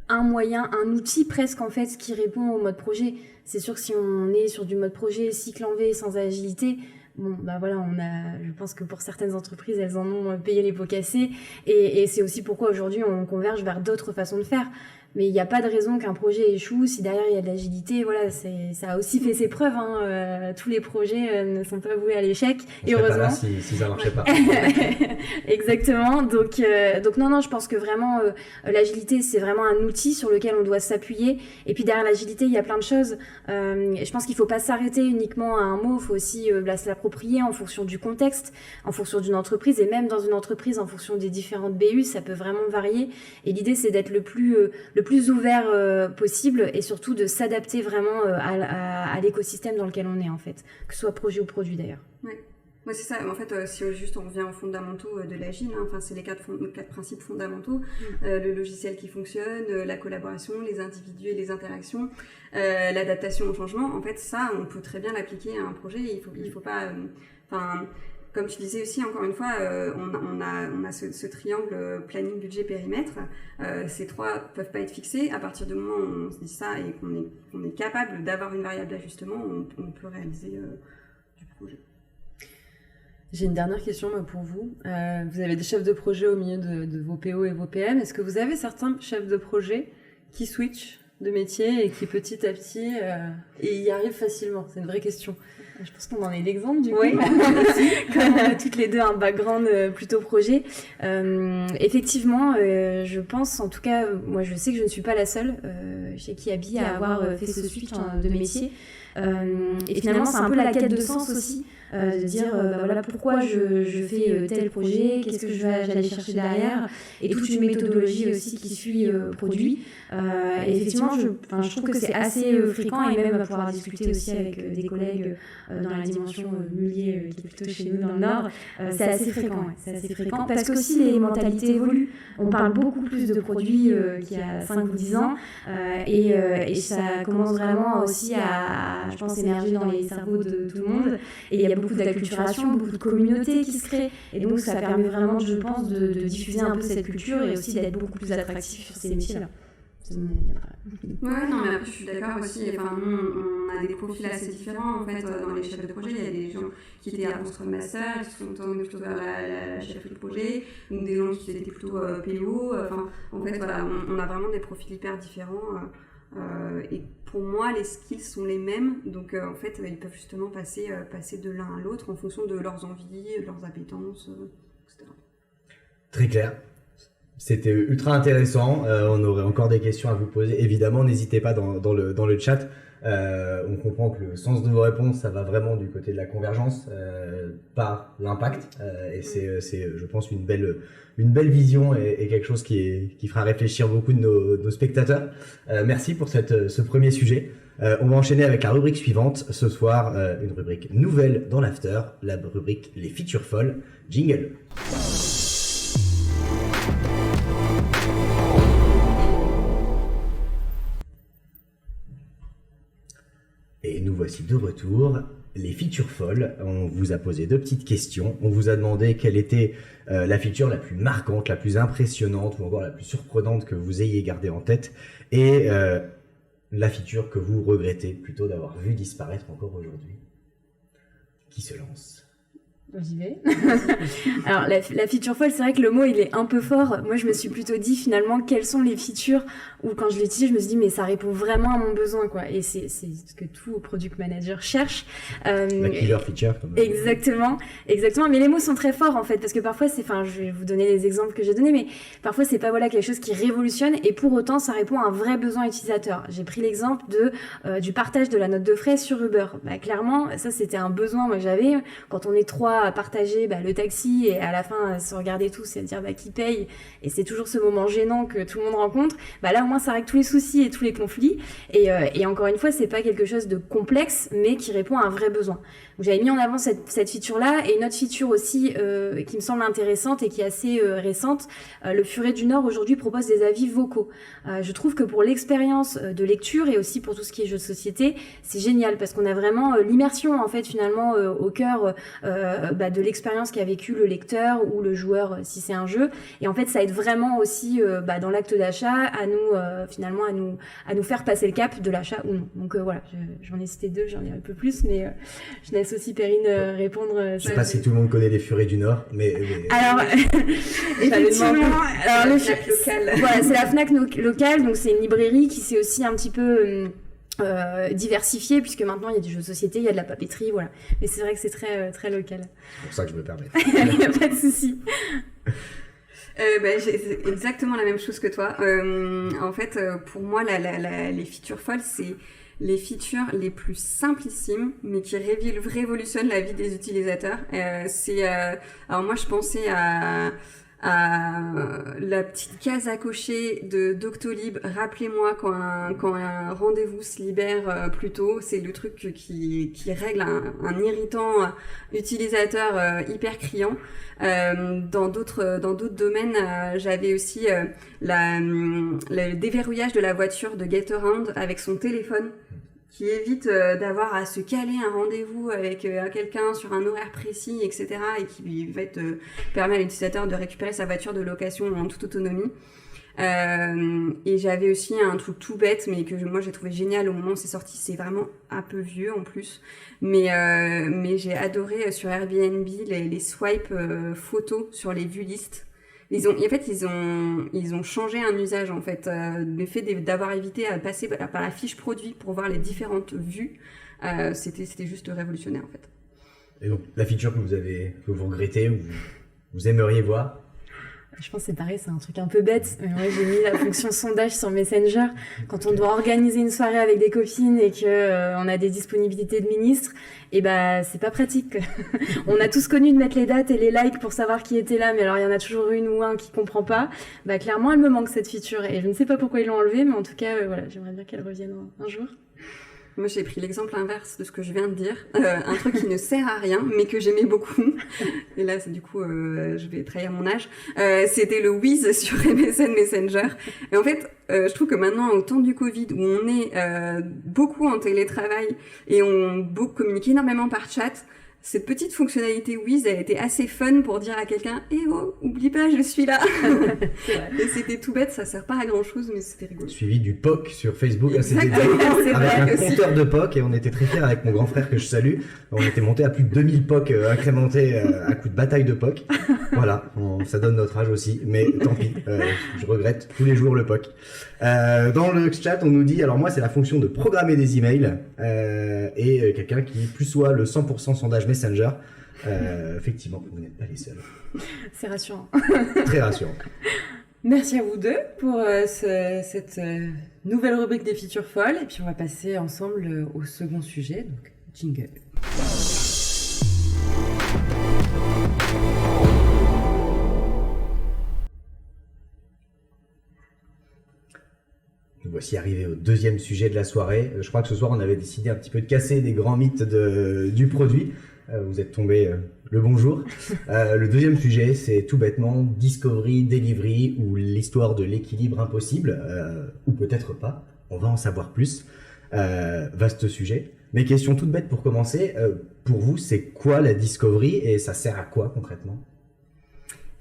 un moyen, un outil presque en fait qui répond au mode projet. C'est sûr que si on est sur du mode projet cycle en V sans agilité, je pense que pour certaines entreprises, elles en ont payé les pots cassés, et c'est aussi pourquoi aujourd'hui on converge vers d'autres façons de faire. Mais il n'y a pas de raison qu'un projet échoue si derrière il y a de l'agilité. Ça a aussi fait ses preuves. Tous les projets ne sont pas voués à l'échec. Et heureusement. Pas là si ça marchait pas. Exactement. Donc non, je pense que vraiment l'agilité c'est vraiment un outil sur lequel on doit s'appuyer. Et puis derrière l'agilité, il y a plein de choses. Je pense qu'il faut pas s'arrêter uniquement à un mot. Il faut aussi se l'approprier en fonction du contexte, en fonction d'une entreprise, et même dans une entreprise en fonction des différentes BU, ça peut vraiment varier. Et l'idée c'est d'être le plus ouvert possible, et surtout de s'adapter vraiment à l'écosystème dans lequel on est en fait, que ce soit projet ou produit d'ailleurs. Ouais, c'est ça. En fait, si juste on revient aux fondamentaux de l'agile, c'est les 4 principes fondamentaux. Le logiciel qui fonctionne, la collaboration, les individus et les interactions, l'adaptation au changement. En fait, ça, on peut très bien l'appliquer à un projet. Il faut pas... Comme tu disais aussi, encore une fois, on a ce triangle planning, budget, périmètre. Ces 3 peuvent pas être fixés. À partir du moment où on se dit ça et qu'on est capable d'avoir une variable d'ajustement, on peut réaliser du projet. J'ai une dernière question pour vous. Vous avez des chefs de projet au milieu de vos PO et vos PM. Est-ce que vous avez certains chefs de projet qui switchent de métier et qui petit à petit y arrivent facilement? C'est une vraie question. Je pense qu'on en est l'exemple du coup. Oui. Comme on a toutes les deux un background plutôt projet. Effectivement, je pense, en tout cas, moi je sais que je ne suis pas la seule chez Kiabi à avoir fait ce switch de métier. Et finalement, c'est un peu la quête de sens aussi, de dire voilà pourquoi je fais tel projet, qu'est-ce que je vais aller chercher derrière, et toute une méthodologie aussi qui suit produit. Et effectivement, je trouve que c'est assez fréquent, et même à pouvoir discuter aussi avec des collègues dans la dimension Mullier, qui est plutôt chez nous dans le Nord, c'est assez fréquent. Ouais, c'est assez fréquent parce que aussi les mentalités évoluent. On parle beaucoup plus de produits qu'il y a 5 ou 10 ans, et ça commence vraiment aussi à, je pense, émerger dans les cerveaux de tout le monde. Et il y a beaucoup d'acculturation, beaucoup de communautés qui se créent. Et donc, ça permet vraiment, je pense, de diffuser un peu cette culture et aussi d'être beaucoup plus attractif sur ces métiers-là. C'est mon avis après. Ouais, non, mais après, je suis d'accord aussi. Enfin, nous, on a des profils assez différents. En fait, dans les chefs de projet, il y a des gens qui étaient avant Scrum Master, qui sont tournés plutôt vers la chefferie de projet, ou des gens qui étaient plutôt PO. Enfin, en fait, voilà, on a vraiment des profils hyper différents. Et pour moi, les skills sont les mêmes, donc en fait, ils peuvent justement passer de l'un à l'autre en fonction de leurs envies, de leurs appétences, etc. Très clair. C'était ultra intéressant. On aurait encore des questions à vous poser. Évidemment, n'hésitez pas dans le chat. On comprend que le sens de vos réponses, ça va vraiment du côté de la convergence, par l'impact. Et c'est, je pense, une belle vision et quelque chose qui fera réfléchir beaucoup de nos spectateurs. Merci pour ce premier sujet. On va enchaîner avec la rubrique suivante. Ce soir, une rubrique nouvelle dans l'after, la rubrique Les features folles. Jingle. Et nous voici de retour. Les features folles, on vous a posé 2 petites questions. On vous a demandé quelle était la feature la plus marquante, la plus impressionnante ou encore la plus surprenante que vous ayez gardée en tête, et la feature que vous regrettez plutôt d'avoir vu disparaître encore aujourd'hui. Qui se lance ? J'y vais. Alors, la feature folle, c'est vrai que le mot, il est un peu fort. Moi, je me suis plutôt dit, finalement, quelles sont les features où, quand je l'utilise, je me suis dit, mais ça répond vraiment à mon besoin, quoi. Et c'est ce que tout product manager cherche. La killer feature, comme Exactement. Mais les mots sont très forts, en fait, parce que parfois, je vais vous donner les exemples que j'ai donnés, mais parfois, c'est pas, quelque chose qui révolutionne, et pour autant, ça répond à un vrai besoin utilisateur. J'ai pris l'exemple du partage de la note de frais sur Uber. Clairement, ça, c'était un besoin, moi, j'avais, quand on est 3 à partager le taxi et à la fin se regarder tous et dire qui paye, et c'est toujours ce moment gênant que tout le monde rencontre, là au moins ça règle tous les soucis et tous les conflits, et encore une fois c'est pas quelque chose de complexe mais qui répond à un vrai besoin. Donc, j'avais mis en avant cette feature là, et une autre feature aussi qui me semble intéressante et qui est assez récente. Le Furet du Nord aujourd'hui propose des avis vocaux. Je trouve que pour l'expérience de lecture et aussi pour tout ce qui est jeu de société, c'est génial parce qu'on a vraiment l'immersion en fait finalement au cœur de l'expérience qu'a vécu le lecteur ou le joueur si c'est un jeu, et en fait ça aide vraiment aussi dans l'acte d'achat à nous finalement à nous faire passer le cap de l'achat ou non. Donc voilà, j'en ai cité 2, j'en ai un peu plus, mais je laisse aussi Perrine répondre. Je sais pas si tout le monde connaît les Furets du Nord, mais... Alors effectivement, alors, le Fnac local. Voilà, c'est la Fnac locale, donc c'est une librairie qui s'est aussi un petit peu diversifié, puisque maintenant il y a du jeu de société, il y a de la papeterie, voilà. Mais c'est vrai que c'est très, très local. C'est pour ça que je me permets. Il n'y a pas de souci. J'ai exactement la même chose que toi. En fait, pour moi, les features folles, c'est les features les plus simplissimes, mais qui révolutionnent la vie des utilisateurs. Alors moi, je pensais à la petite case à cocher de Doctolib. Rappelez-moi quand un rendez-vous se libère plus tôt. C'est le truc qui règle un irritant utilisateur hyper criant. Dans d'autres domaines, j'avais aussi le déverrouillage de la voiture de Getaround avec son téléphone, qui évite d'avoir à se caler un rendez-vous avec quelqu'un sur un horaire précis, etc. et qui permet à l'utilisateur de récupérer sa voiture de location en toute autonomie. Et j'avais aussi un truc tout bête, mais que moi j'ai trouvé génial au moment où c'est sorti. C'est vraiment un peu vieux en plus, mais j'ai adoré sur Airbnb les swipes photos sur les vues listes. Ils ont changé un usage en fait, le fait d'avoir évité à passer par la fiche produit pour voir les différentes vues, c'était juste révolutionnaire en fait. Et donc la feature que vous regrettez ou vous aimeriez voir? Je pense que c'est pareil, c'est un truc un peu bête. Mais moi, j'ai mis la fonction sondage sur Messenger. Quand on doit organiser une soirée avec des copines et que on a des disponibilités de ministres, et c'est pas pratique. On a tous connu de mettre les dates et les likes pour savoir qui était là, mais alors il y en a toujours une ou un qui comprend pas. Clairement, elle me manque cette feature et je ne sais pas pourquoi ils l'ont enlevée, mais en tout cas, voilà, j'aimerais bien qu'elle revienne un jour. Moi, j'ai pris l'exemple inverse de ce que je viens de dire. Un truc qui ne sert à rien, mais que j'aimais beaucoup. Et là, du coup, je vais trahir mon âge. C'était le Wiz sur MSN Messenger. Et en fait, je trouve que maintenant, au temps du Covid, où on est beaucoup en télétravail et on communique énormément par chat, cette petite fonctionnalité Wiz, elle était assez fun pour dire à quelqu'un « Eh oh, oublie pas, je suis là !» Et c'était tout bête, ça sert pas à grand chose, mais c'était rigolo. Suivi du POC sur Facebook, Exactement, avec un compteur de POC, et on était très fiers avec mon grand frère que je salue. On était monté à plus de 2000 POC incrémentés à coup de bataille de POC. Voilà, ça donne notre âge aussi, mais tant pis, je regrette tous les jours le POC. Dans le chat, on nous dit, alors moi c'est la fonction de programmer des emails, et quelqu'un qui plus soit le 100% sondage Messenger. Effectivement, vous n'êtes pas les seuls. C'est rassurant. Très rassurant. Merci à vous deux pour cette nouvelle rubrique des features folles. Et puis on va passer ensemble au second sujet, donc jingle. Nous voici arrivés au deuxième sujet de la soirée. Je crois que ce soir, on avait décidé un petit peu de casser des grands mythes du produit. Vous êtes tombés le bonjour. Le deuxième sujet, c'est tout bêtement Discovery, Delivery ou l'histoire de l'équilibre impossible, ou peut-être pas. On va en savoir plus. Vaste sujet. Mais question toute bête pour commencer. Pour vous, c'est quoi la Discovery et ça sert à quoi concrètement?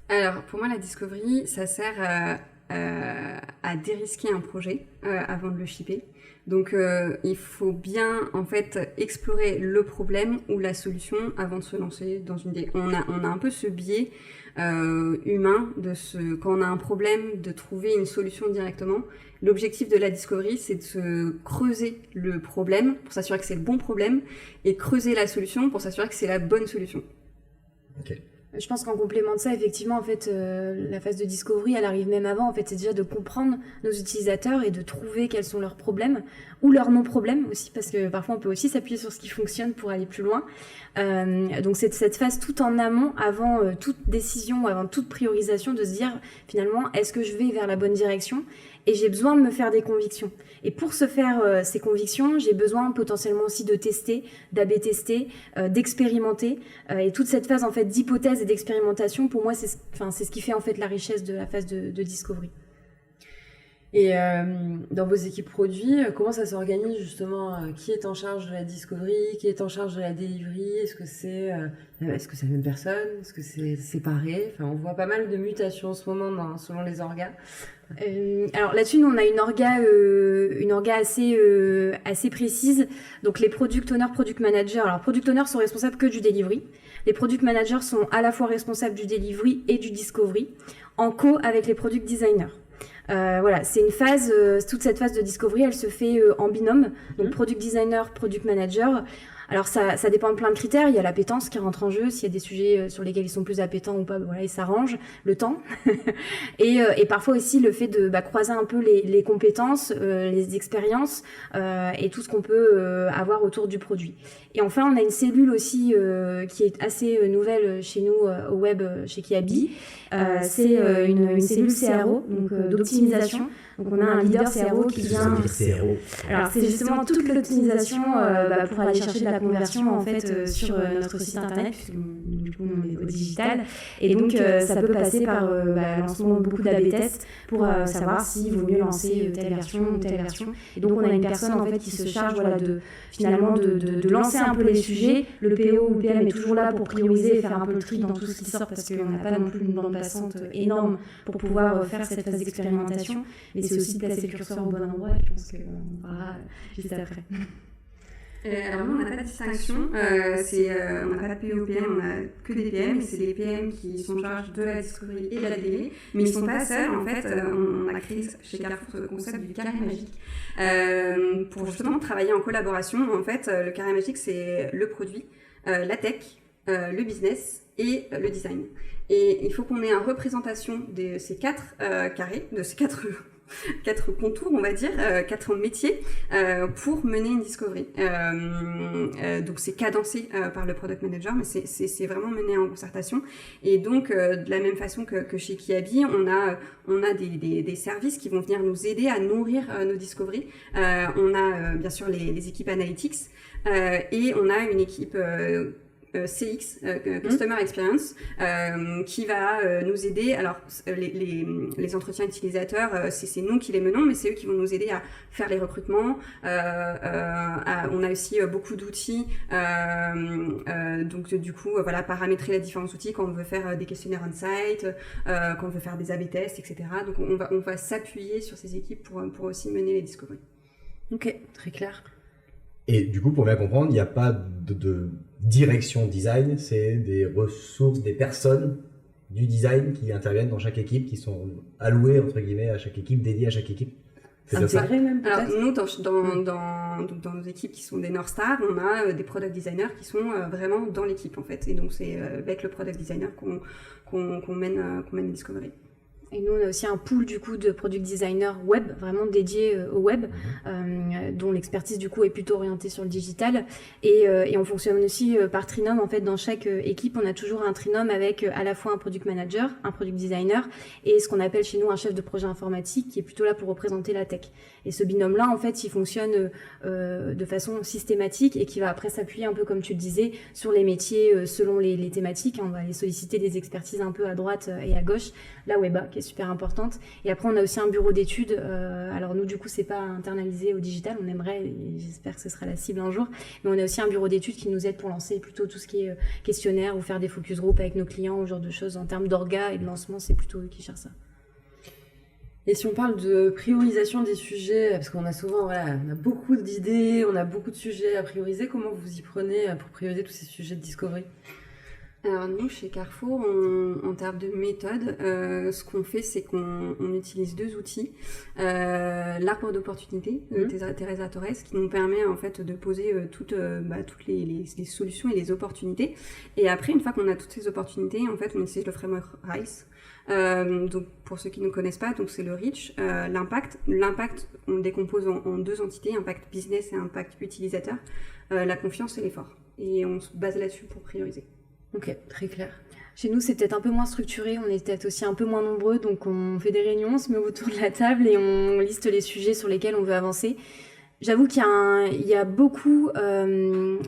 Alors, pour moi, la Discovery, ça sert à dérisquer un projet avant de le shipper. Donc, il faut bien en fait explorer le problème ou la solution avant de se lancer dans une idée. On a un peu ce biais humain quand on a un problème de trouver une solution directement. L'objectif de la Discovery, c'est de se creuser le problème pour s'assurer que c'est le bon problème et creuser la solution pour s'assurer que c'est la bonne solution. Ok. Je pense qu'en complément de ça, effectivement, en fait, la phase de discovery, elle arrive même avant. En fait, c'est déjà de comprendre nos utilisateurs et de trouver quels sont leurs problèmes ou leurs non-problèmes aussi, parce que parfois on peut aussi s'appuyer sur ce qui fonctionne pour aller plus loin. Donc c'est cette phase tout en amont, avant toute décision, avant toute priorisation, de se dire finalement, est-ce que je vais vers la bonne direction? Et j'ai besoin de me faire des convictions. Et pour se faire ces convictions, j'ai besoin potentiellement aussi de tester, d'A/B tester, d'expérimenter. Et toute cette phase en fait d'hypothèse et d'expérimentation, pour moi, c'est ce qui fait en fait la richesse de la phase de discovery. Et dans vos équipes produits, comment ça s'organise justement? Qui est en charge de la discovery? Qui est en charge de la delivery? Est-ce que c'est la même personne? Est-ce que c'est séparé? Enfin, on voit pas mal de mutations en ce moment selon les orgas. Alors là-dessus, nous on a une orga assez précise. Donc les product owners, product managers. Alors product owners sont responsables que du delivery. Les product managers sont à la fois responsables du delivery et du discovery, en co avec les product designers. Voilà, c'est une phase, toute cette phase de discovery, elle se fait en binôme, donc product designer, product manager. Alors ça dépend de plein de critères, il y a l'appétence qui rentre en jeu, s'il y a des sujets sur lesquels ils sont plus appétents ou pas, voilà, ils s'arrangent, le temps. et parfois aussi le fait de croiser un peu les compétences, les expériences et tout ce qu'on peut avoir autour du produit. Et enfin, on a une cellule aussi qui est assez nouvelle chez nous au web, chez Kiabi. C'est une cellule CRO, donc d'optimisation. Donc on a un leader CRO qui vient... CRO. Alors c'est justement toute l'optimisation pour aller chercher de la conversion en fait sur notre site internet, puisque du coup on est au digital. Et donc ça peut passer par le lancement beaucoup d'A/B tests pour savoir s'il vaut mieux lancer telle version ou telle version. Et donc on a une personne en fait qui se charge finalement de lancer un peu les sujets. Le PO ou le PM est toujours là pour prioriser et faire un peu le tri dans tout ce qui sort parce qu'on n'a pas non plus une bande passante énorme pour pouvoir faire cette phase d'expérimentation. Mais c'est aussi de placer le curseur au bon endroit. Je pense qu'on verra juste après. Alors nous, on n'a pas de distinction, on n'a pas de PO, PM, on n'a que des PM, et c'est les PM qui sont en charge de la discovery et de la DD, mais ils ne sont pas seuls, en fait, on a créé chez Carrefour le concept du carré magique, pour justement travailler en collaboration. En fait, le carré magique, c'est le produit, la tech, le business et le design. Et il faut qu'on ait une représentation de ces 4 carrés, de ces 4 contours, on va dire, 4 métiers pour mener une discovery. Donc c'est cadencé par le product manager, mais c'est vraiment mené en concertation. Et donc de la même façon que chez Kiabi, on a des services qui vont venir nous aider à nourrir nos discoveries. On a bien sûr les équipes analytics et on a une équipe CX, Customer Experience, qui va nous aider. Alors, les entretiens utilisateurs, c'est nous qui les menons, mais c'est eux qui vont nous aider à faire les recrutements. On a aussi beaucoup d'outils, donc du coup, voilà, paramétrer les différents outils quand on veut faire des questionnaires on-site, quand on veut faire des A/B tests, etc. Donc, on va s'appuyer sur ces équipes pour aussi mener les discoveries. Ok, très clair. Et du coup, pour bien comprendre, il n'y a pas de direction design, c'est des ressources, des personnes du design qui interviennent dans chaque équipe, qui sont allouées, entre guillemets, à chaque équipe, dédiées à chaque équipe. C'est ça. Même, alors nous, dans nos équipes qui sont des North Star, on a des product designers qui sont vraiment dans l'équipe, en fait. Et donc, c'est avec le product designer qu'on mène les discoveries. Et nous, on a aussi un pool du coup de product designers web, vraiment dédiés au web, dont l'expertise du coup est plutôt orientée sur le digital. Et on fonctionne aussi par trinôme. En fait, dans chaque équipe, on a toujours un trinôme avec à la fois un product manager, un product designer et ce qu'on appelle chez nous un chef de projet informatique qui est plutôt là pour représenter la tech. Et ce binôme-là, en fait, il fonctionne de façon systématique et qui va après s'appuyer un peu, comme tu le disais, sur les métiers selon les thématiques. On va aller solliciter des expertises un peu à droite et à gauche. La WEBA, qui est super importante. Et après, on a aussi un bureau d'études. Alors nous, du coup, c'est pas internalisé au digital. On aimerait, et j'espère que ce sera la cible un jour. Mais on a aussi un bureau d'études qui nous aide pour lancer plutôt tout ce qui est questionnaire ou faire des focus group avec nos clients, ou ce genre de choses. En termes d'orga et de lancement, c'est plutôt eux qui cherchent ça. Et si on parle de priorisation des sujets, parce qu'on a souvent, voilà, on a beaucoup d'idées, on a beaucoup de sujets à prioriser, comment vous y prenez pour prioriser tous ces sujets de discovery ? Alors nous, chez Carrefour, en termes de méthode, ce qu'on fait, c'est qu'on utilise 2 outils. L'arbre d'opportunité de Teresa Torres, qui nous permet en fait de poser toutes les solutions et les opportunités. Et après, une fois qu'on a toutes ces opportunités, en fait, on utilise le framework RISE. Donc pour ceux qui ne connaissent pas, donc c'est le reach, l'impact. L'impact, on le décompose en 2 entités, impact business et impact utilisateur. La confiance et l'effort. Et on se base là-dessus pour prioriser. Ok, très clair. Chez nous, c'est peut-être un peu moins structuré, on est peut-être aussi un peu moins nombreux, donc on fait des réunions, on se met autour de la table et on liste les sujets sur lesquels on veut avancer. J'avoue qu'il y a beaucoup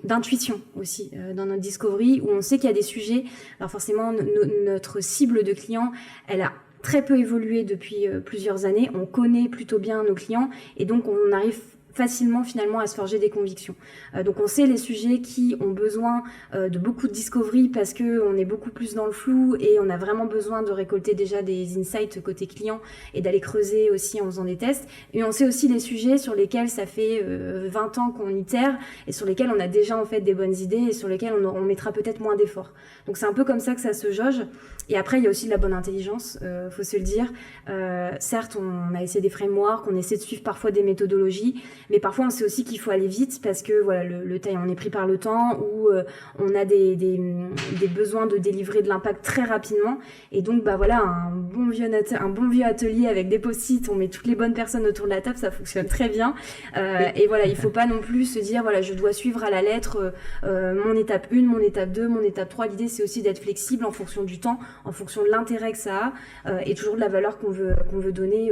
d'intuition aussi dans notre discovery, où on sait qu'il y a des sujets. Alors forcément, notre cible de clients, elle a très peu évolué depuis plusieurs années. On connaît plutôt bien nos clients et donc on arrive facilement finalement à se forger des convictions. Donc on sait les sujets qui ont besoin de beaucoup de discovery parce qu'on est beaucoup plus dans le flou et on a vraiment besoin de récolter déjà des insights côté client et d'aller creuser aussi en faisant des tests. Et on sait aussi les sujets sur lesquels ça fait 20 ans qu'on itère et sur lesquels on a déjà en fait des bonnes idées et sur lesquels on mettra peut-être moins d'efforts. Donc c'est un peu comme ça que ça se jauge. Et après, il y a aussi de la bonne intelligence, faut se le dire. Certes, on a essayé des frameworks, on essaie de suivre parfois des méthodologies, Mais parfois, on sait aussi qu'il faut aller vite parce que voilà, on est pris par le temps ou on a des besoins de délivrer de l'impact très rapidement. Et donc, voilà, un bon vieux atelier avec des post-it, on met toutes les bonnes personnes autour de la table, ça fonctionne très bien. Et voilà, il faut pas non plus se dire, voilà, je dois suivre à la lettre mon étape 1, mon étape 2, mon étape 3. L'idée, c'est aussi d'être flexible en fonction du temps, en fonction de l'intérêt que ça a et toujours de la valeur qu'on veut donner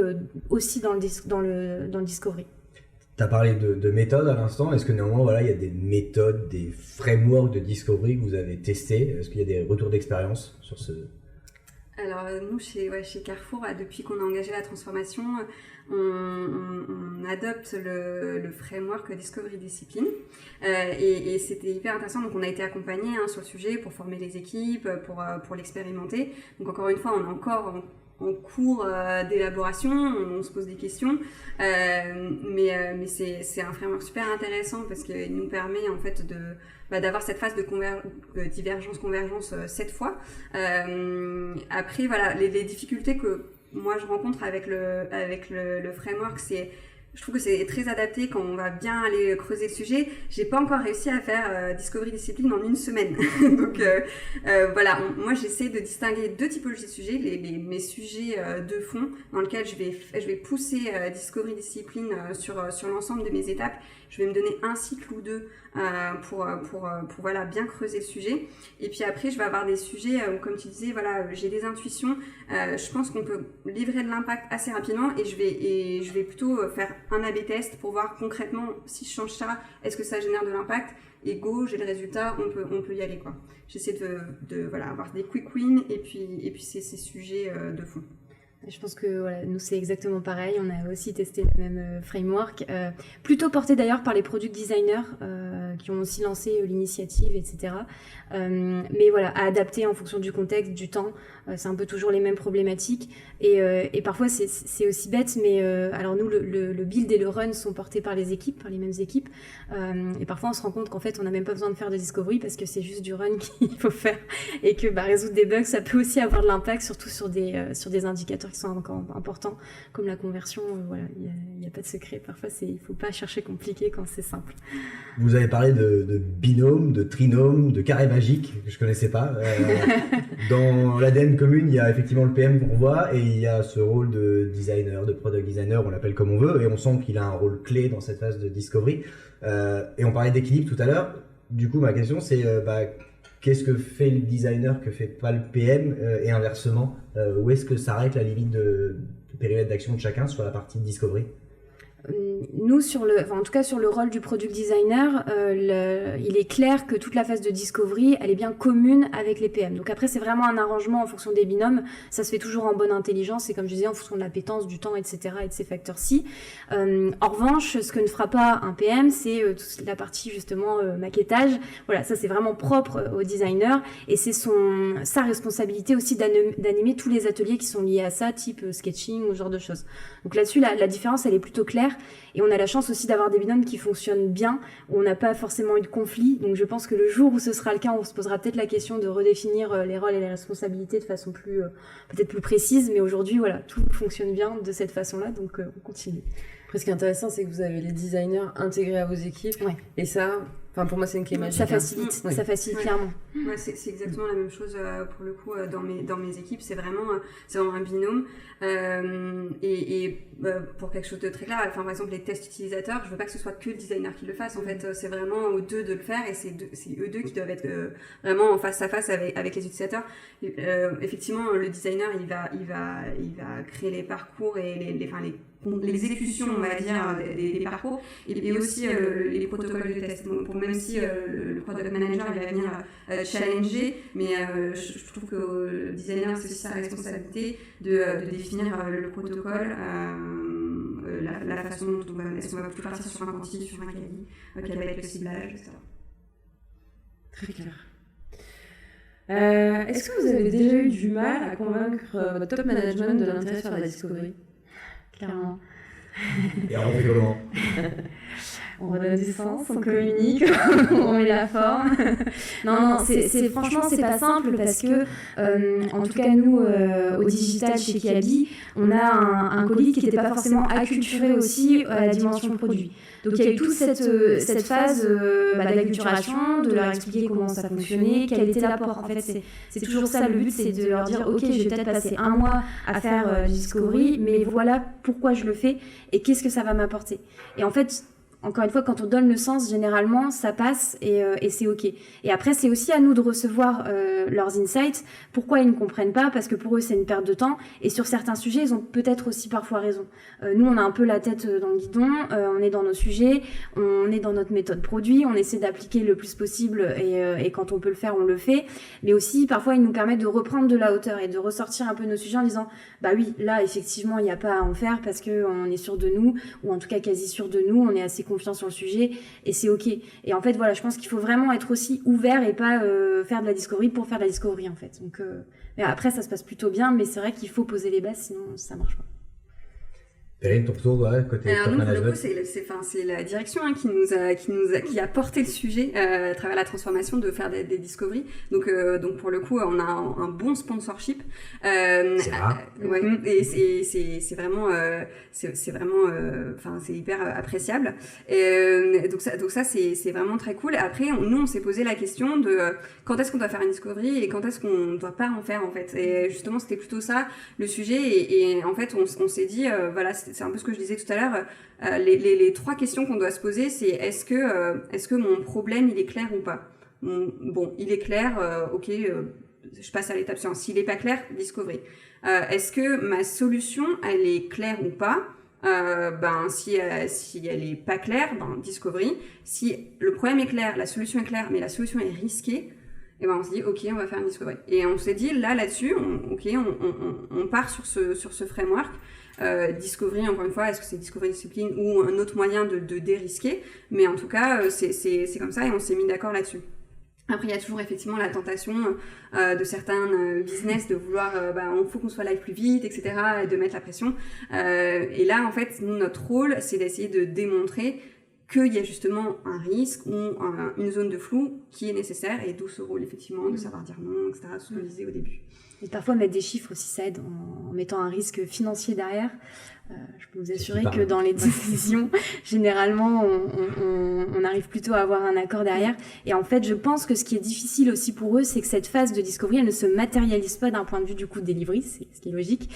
aussi dans le discovery. Tu as parlé de méthodes à l'instant. Est-ce que néanmoins, voilà, il y a des méthodes, des frameworks de discovery que vous avez testés? Est-ce qu'il y a des retours d'expérience sur ce... Alors nous, chez Carrefour, depuis qu'on a engagé la transformation, on adopte le framework Discovery Discipline et c'était hyper intéressant. Donc on a été accompagné sur le sujet pour former les équipes, pour l'expérimenter. Donc encore une fois, on est encore en cours d'élaboration, on se pose des questions, mais c'est un framework super intéressant parce qu'il nous permet en fait d'avoir cette phase de divergence-convergence 7 fois. Après, voilà, les difficultés que moi je rencontre avec le framework, je trouve que c'est très adapté quand on va bien aller creuser le sujet. J'ai pas encore réussi à faire Discovery Discipline en une semaine. Donc voilà, moi j'essaie de distinguer deux typologies de sujets, mes sujets de fond dans lesquels je vais pousser Discovery Discipline sur l'ensemble de mes étapes. Je vais me donner un cycle ou deux pour voilà, bien creuser le sujet. Et puis après, je vais avoir des sujets où, comme tu disais, voilà, j'ai des intuitions. Je pense qu'on peut livrer de l'impact assez rapidement et je vais plutôt faire un A/B test pour voir concrètement si je change ça, est-ce que ça génère de l'impact? Et go, j'ai le résultat, on peut y aller, quoi. J'essaie de voilà, avoir des quick wins et puis ces sujets de fond. Je pense que voilà, nous c'est exactement pareil, on a aussi testé le même framework, plutôt porté d'ailleurs par les product designers qui ont aussi lancé l'initiative, etc. Mais voilà, à adapter en fonction du contexte, du temps, c'est un peu toujours les mêmes problématiques et parfois c'est aussi bête, mais alors nous le build et le run sont portés par les équipes, par les mêmes équipes, et parfois on se rend compte qu'en fait on n'a même pas besoin de faire de discovery parce que c'est juste du run qu'il faut faire et que résoudre des bugs ça peut aussi avoir de l'impact, surtout sur des indicateurs qui sont encore importants comme la conversion. Voilà, il n'y a pas de secret, parfois il ne faut pas chercher compliqué quand c'est simple. Vous avez parlé de binôme, de trinôme, de carré magique que je connaissais pas. Dans l'ADN commune, il y a effectivement le PM qu'on voit et il y a ce rôle de designer, de product designer, on l'appelle comme on veut, et on sent qu'il a un rôle clé dans cette phase de discovery. Et on parlait d'équilibre tout à l'heure. Du coup, ma question c'est qu'est-ce que fait le designer que fait pas le PM et inversement, où est-ce que s'arrête la limite de périmètre d'action de chacun sur la partie discovery? Nous, en tout cas sur le rôle du product designer, il est clair que toute la phase de discovery, elle est bien commune avec les PM. Donc après, c'est vraiment un arrangement en fonction des binômes. Ça se fait toujours en bonne intelligence et comme je disais, en fonction de l'appétence, du temps, etc. et de ces facteurs-ci. En revanche, ce que ne fera pas un PM, c'est toute la partie justement maquettage. Voilà, ça c'est vraiment propre au designer et c'est sa responsabilité aussi d'animer tous les ateliers qui sont liés à ça, type sketching ou ce genre de choses. Donc là-dessus, la différence, elle est plutôt claire. Et on a la chance aussi d'avoir des binômes qui fonctionnent bien, où on n'a pas forcément eu de conflit. Donc je pense que le jour où ce sera le cas, on se posera peut-être la question de redéfinir les rôles et les responsabilités de façon peut-être plus précise. Mais aujourd'hui, voilà, tout fonctionne bien de cette façon-là, donc on continue. Après, ce qui est intéressant, c'est que vous avez les designers intégrés à vos équipes. Ouais. Et ça, pour moi, c'est une clé magique. Ça facilite, Oui. ça facilite clairement. Ouais, c'est exactement la même chose pour le coup dans mes équipes. C'est vraiment un binôme. Pour quelque chose de très clair, par exemple les tests utilisateurs, je veux pas que ce soit que le designer qui le fasse. En fait, c'est vraiment aux deux de le faire et c'est eux deux qui doivent être vraiment en face à face avec les utilisateurs. Effectivement, le designer, il va créer les parcours et l'exécution, on va dire, des parcours et aussi les protocoles de test. Donc, même si le product manager il va venir challenger, mais je trouve que le designer c'est aussi sa responsabilité de définir le protocole, la façon dont est-ce qu'on va plutôt partir sur un quanti, sur un quali, quel va être le ciblage, etc. Très clair. Est-ce que vous avez déjà eu du mal à convaincre votre top management de l'intérêt de faire la discovery? Clairement. Et alors on fait comment? On redonne du sens, on communique, on met la forme. Non, franchement, c'est pas simple parce que, en tout cas, nous, au digital chez Kiabi, on a un colis qui n'était pas forcément acculturé aussi à la dimension produit. Donc il y a eu toute cette phase d'acculturation, de leur expliquer comment ça fonctionnait, quel était l'apport. En fait, c'est toujours ça le but, c'est de leur dire ok, je vais peut-être passer un mois à faire du discovery, mais voilà pourquoi je le fais et qu'est-ce que ça va m'apporter. Et en fait, encore une fois, quand on donne le sens, généralement, ça passe et c'est OK. Et après, c'est aussi à nous de recevoir leurs insights. Pourquoi ils ne comprennent pas? Parce que pour eux, c'est une perte de temps. Et sur certains sujets, ils ont peut-être aussi parfois raison. Nous, on a un peu la tête dans le guidon. On est dans nos sujets. On est dans notre méthode produit. On essaie d'appliquer le plus possible. Et quand on peut le faire, on le fait. Mais aussi, parfois, ils nous permettent de reprendre de la hauteur et de ressortir un peu nos sujets en disant « Bah oui, là, effectivement, il n'y a pas à en faire parce qu'on est sûr de nous. Ou en tout cas, quasi sûr de nous. On est assez confiant sur le sujet et c'est ok. Et en fait, voilà, je pense qu'il faut vraiment être aussi ouvert et pas faire de la discovery pour faire de la discovery en fait. Donc, mais après, ça se passe plutôt bien, mais c'est vrai qu'il faut poser les bases, sinon ça marche pas. Perrine, ton retour, côté Alors top nous, pour le management. coup, c'est la direction qui a porté le sujet à travers la transformation de faire des discoveries. Donc pour le coup, on a un bon sponsorship. C'est rare. Ouais, et c'est vraiment, c'est hyper appréciable. Donc ça, c'est vraiment très cool. Après, nous, on s'est posé la question de quand est-ce qu'on doit faire une discovery et quand est-ce qu'on ne doit pas en faire en fait. Et justement, c'était plutôt ça le sujet. Et en fait, on s'est dit, voilà, c'est un peu ce que je disais tout à l'heure. Les trois questions qu'on doit se poser, c'est est-ce que mon problème il est clair ou pas? Bon, il est clair, ok, je passe à l'étape suivante. S'il n'est pas clair, discovery. Est-ce que ma solution elle est claire ou pas? Si elle est pas claire, discovery. Si le problème est clair, la solution est claire, mais la solution est risquée, et on se dit ok, on va faire une discovery. Et on s'est dit là-dessus, on part sur ce framework. Discovery, encore une fois, est-ce que c'est Discovery Discipline ou un autre moyen de dérisquer? Mais en tout cas, c'est comme ça et on s'est mis d'accord là-dessus. Après, il y a toujours effectivement la tentation de certains business de vouloir, il faut qu'on soit live plus vite, etc., et de mettre la pression. Et là, en fait, nous, notre rôle, c'est d'essayer de démontrer qu'il y a justement un risque ou une zone de flou qui est nécessaire, et d'où ce rôle, effectivement, de savoir dire non, etc., ce que je disais au début. Et parfois, mettre des chiffres aussi, ça aide en mettant un risque financier derrière. Je peux vous assurer que dans les décisions, généralement, on arrive plutôt à avoir un accord derrière. Et en fait, je pense que ce qui est difficile aussi pour eux, c'est que cette phase de discovery, elle ne se matérialise pas d'un point de vue du coup delivery, c'est ce qui est logique.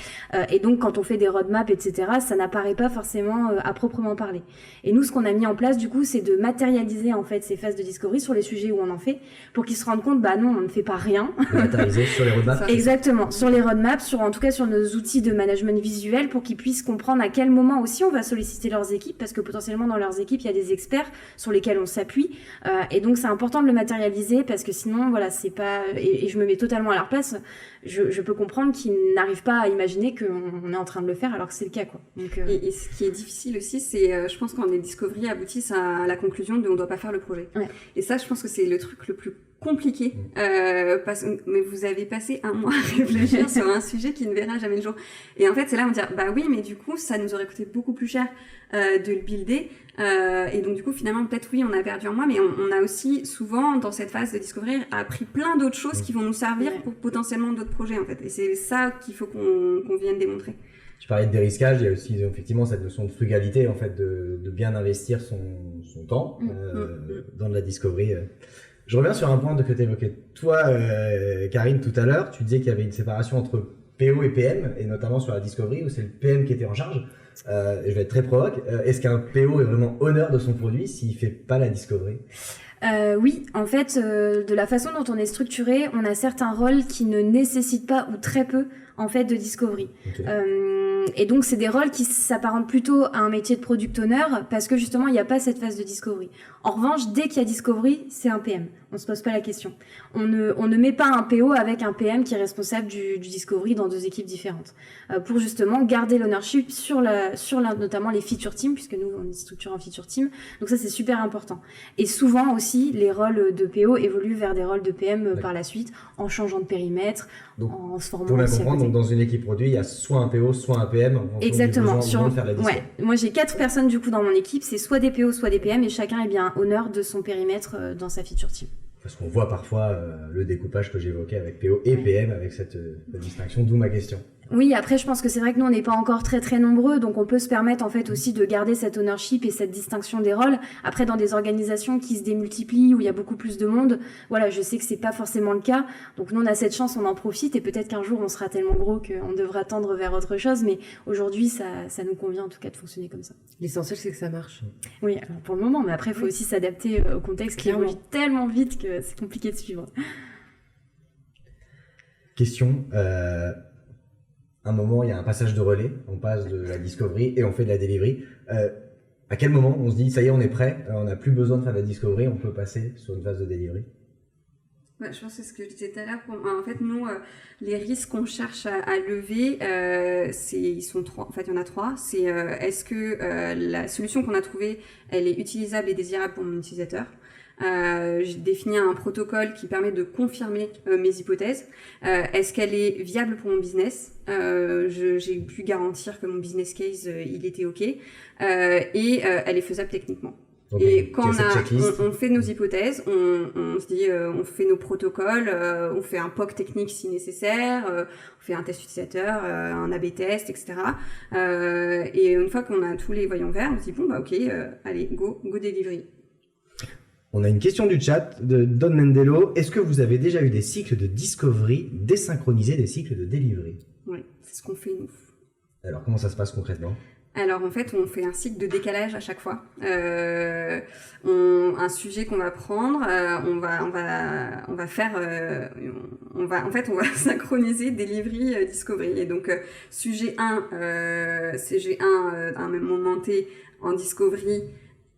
Et donc, quand on fait des roadmaps, etc., ça n'apparaît pas forcément à proprement parler. Et nous, ce qu'on a mis en place, du coup, c'est de matérialiser en fait ces phases de discovery sur les sujets où on en fait, pour qu'ils se rendent compte, non, on ne fait pas rien. Matérialiser sur les roadmaps. Exactement, sur les roadmaps, en tout cas sur nos outils de management visuel, pour qu'ils puissent comprendre à quel moment aussi on va solliciter leurs équipes, parce que potentiellement dans leurs équipes il y a des experts sur lesquels on s'appuie, et donc c'est important de le matérialiser, parce que sinon voilà, c'est pas, et je me mets totalement à leur place, je peux comprendre qu'ils n'arrivent pas à imaginer qu'on est en train de le faire alors que c'est le cas, quoi. Donc, et ce qui est difficile aussi, c'est je pense quand les discoveries aboutissent à la conclusion de on doit pas faire le projet, ouais. Et ça je pense que c'est le truc le plus compliqué, mais vous avez passé un mois à réfléchir sur un sujet qui ne verra jamais le jour. Et en fait, c'est là où on dit, oui, mais du coup, ça nous aurait coûté beaucoup plus cher de le builder. Et donc, du coup, finalement, peut-être, oui, on a perdu un mois, mais on a aussi, souvent, dans cette phase de discovery, appris plein d'autres choses qui vont nous servir pour potentiellement d'autres projets, en fait. Et c'est ça qu'il faut qu'on vienne démontrer. Tu parlais de dérisquage, il y a aussi effectivement cette notion de frugalité, en fait, de bien investir son temps dans de la discovery. Je reviens sur un point que tu évoquais. Toi, Karine, tout à l'heure, tu disais qu'il y avait une séparation entre PO et PM, et notamment sur la discovery, où c'est le PM qui était en charge. Et je vais être très provoque. Est-ce qu'un PO est vraiment honneur de son produit s'il ne fait pas la discovery ? Oui, en fait, de la façon dont on est structuré, on a certains rôles qui ne nécessitent pas ou très peu en fait de discovery. Okay. Et donc c'est des rôles qui s'apparentent plutôt à un métier de product owner, parce que justement il n'y a pas cette phase de discovery. En revanche, dès qu'il y a discovery, c'est un PM. On se pose pas la question. On ne met pas un PO avec un PM qui est responsable du discovery dans deux équipes différentes, pour justement garder l'ownership sur notamment les feature teams, puisque nous on est structuré en feature team. Donc ça c'est super important. Et souvent aussi les rôles de PO évoluent vers des rôles de PM par la suite, en changeant de périmètre, donc, en se formant. Pour bien comprendre, donc dans une équipe produit, il y a soit un PO, soit un PM. Exactement. De faire la ouais. Moi j'ai 4 personnes du coup dans mon équipe, c'est soit des PO, soit des PM, et chacun est bien honneur de son périmètre dans sa feature team. Parce qu'on voit parfois le découpage que j'évoquais avec PO et PM, avec cette distinction, d'où ma question. Oui, après, je pense que c'est vrai que nous, on n'est pas encore très très nombreux, donc on peut se permettre en fait aussi de garder cette ownership et cette distinction des rôles. Après, dans des organisations qui se démultiplient, où il y a beaucoup plus de monde, voilà, je sais que c'est pas forcément le cas. Donc nous, on a cette chance, on en profite, et peut-être qu'un jour, on sera tellement gros qu'on devra tendre vers autre chose, mais aujourd'hui, ça nous convient en tout cas de fonctionner comme ça. L'essentiel, c'est que ça marche. Oui, alors pour le moment, mais après, il faut aussi s'adapter au contexte qui évolue tellement vite que c'est compliqué de suivre. Question, un moment, il y a un passage de relais, on passe de la discovery et on fait de la delivery. À quel moment on se dit, ça y est, on est prêt, on n'a plus besoin de faire de la discovery, on peut passer sur une phase de delivery? Ouais, je pense que c'est ce que je disais tout à l'heure. En fait, nous, les risques qu'on cherche à lever, ils sont trois. En fait, il y en a trois. C'est est-ce que la solution qu'on a trouvée, elle est utilisable et désirable pour mon utilisateur? J'ai défini un protocole qui permet de confirmer mes hypothèses. Est-ce qu'elle est viable pour mon business? J'ai pu garantir que mon business case, il était OK. Et elle est faisable techniquement. Donc, et quand on on fait nos hypothèses, on se dit, on fait nos protocoles, on fait un POC technique si nécessaire, on fait un test utilisateur, un AB test, etc. Et une fois qu'on a tous les voyants verts, on se dit, bon, bah ok, allez, go delivery. On a une question du chat de Don Mendelo. Est-ce que vous avez déjà eu des cycles de discovery désynchronisés des cycles de delivery? Oui, c'est ce qu'on fait nous. Alors, comment ça se passe concrètement? Alors en fait, on fait un cycle de décalage à chaque fois. Un sujet qu'on va prendre, on va synchroniser delivery discovery. Et donc sujet 1, à un moment T en discovery.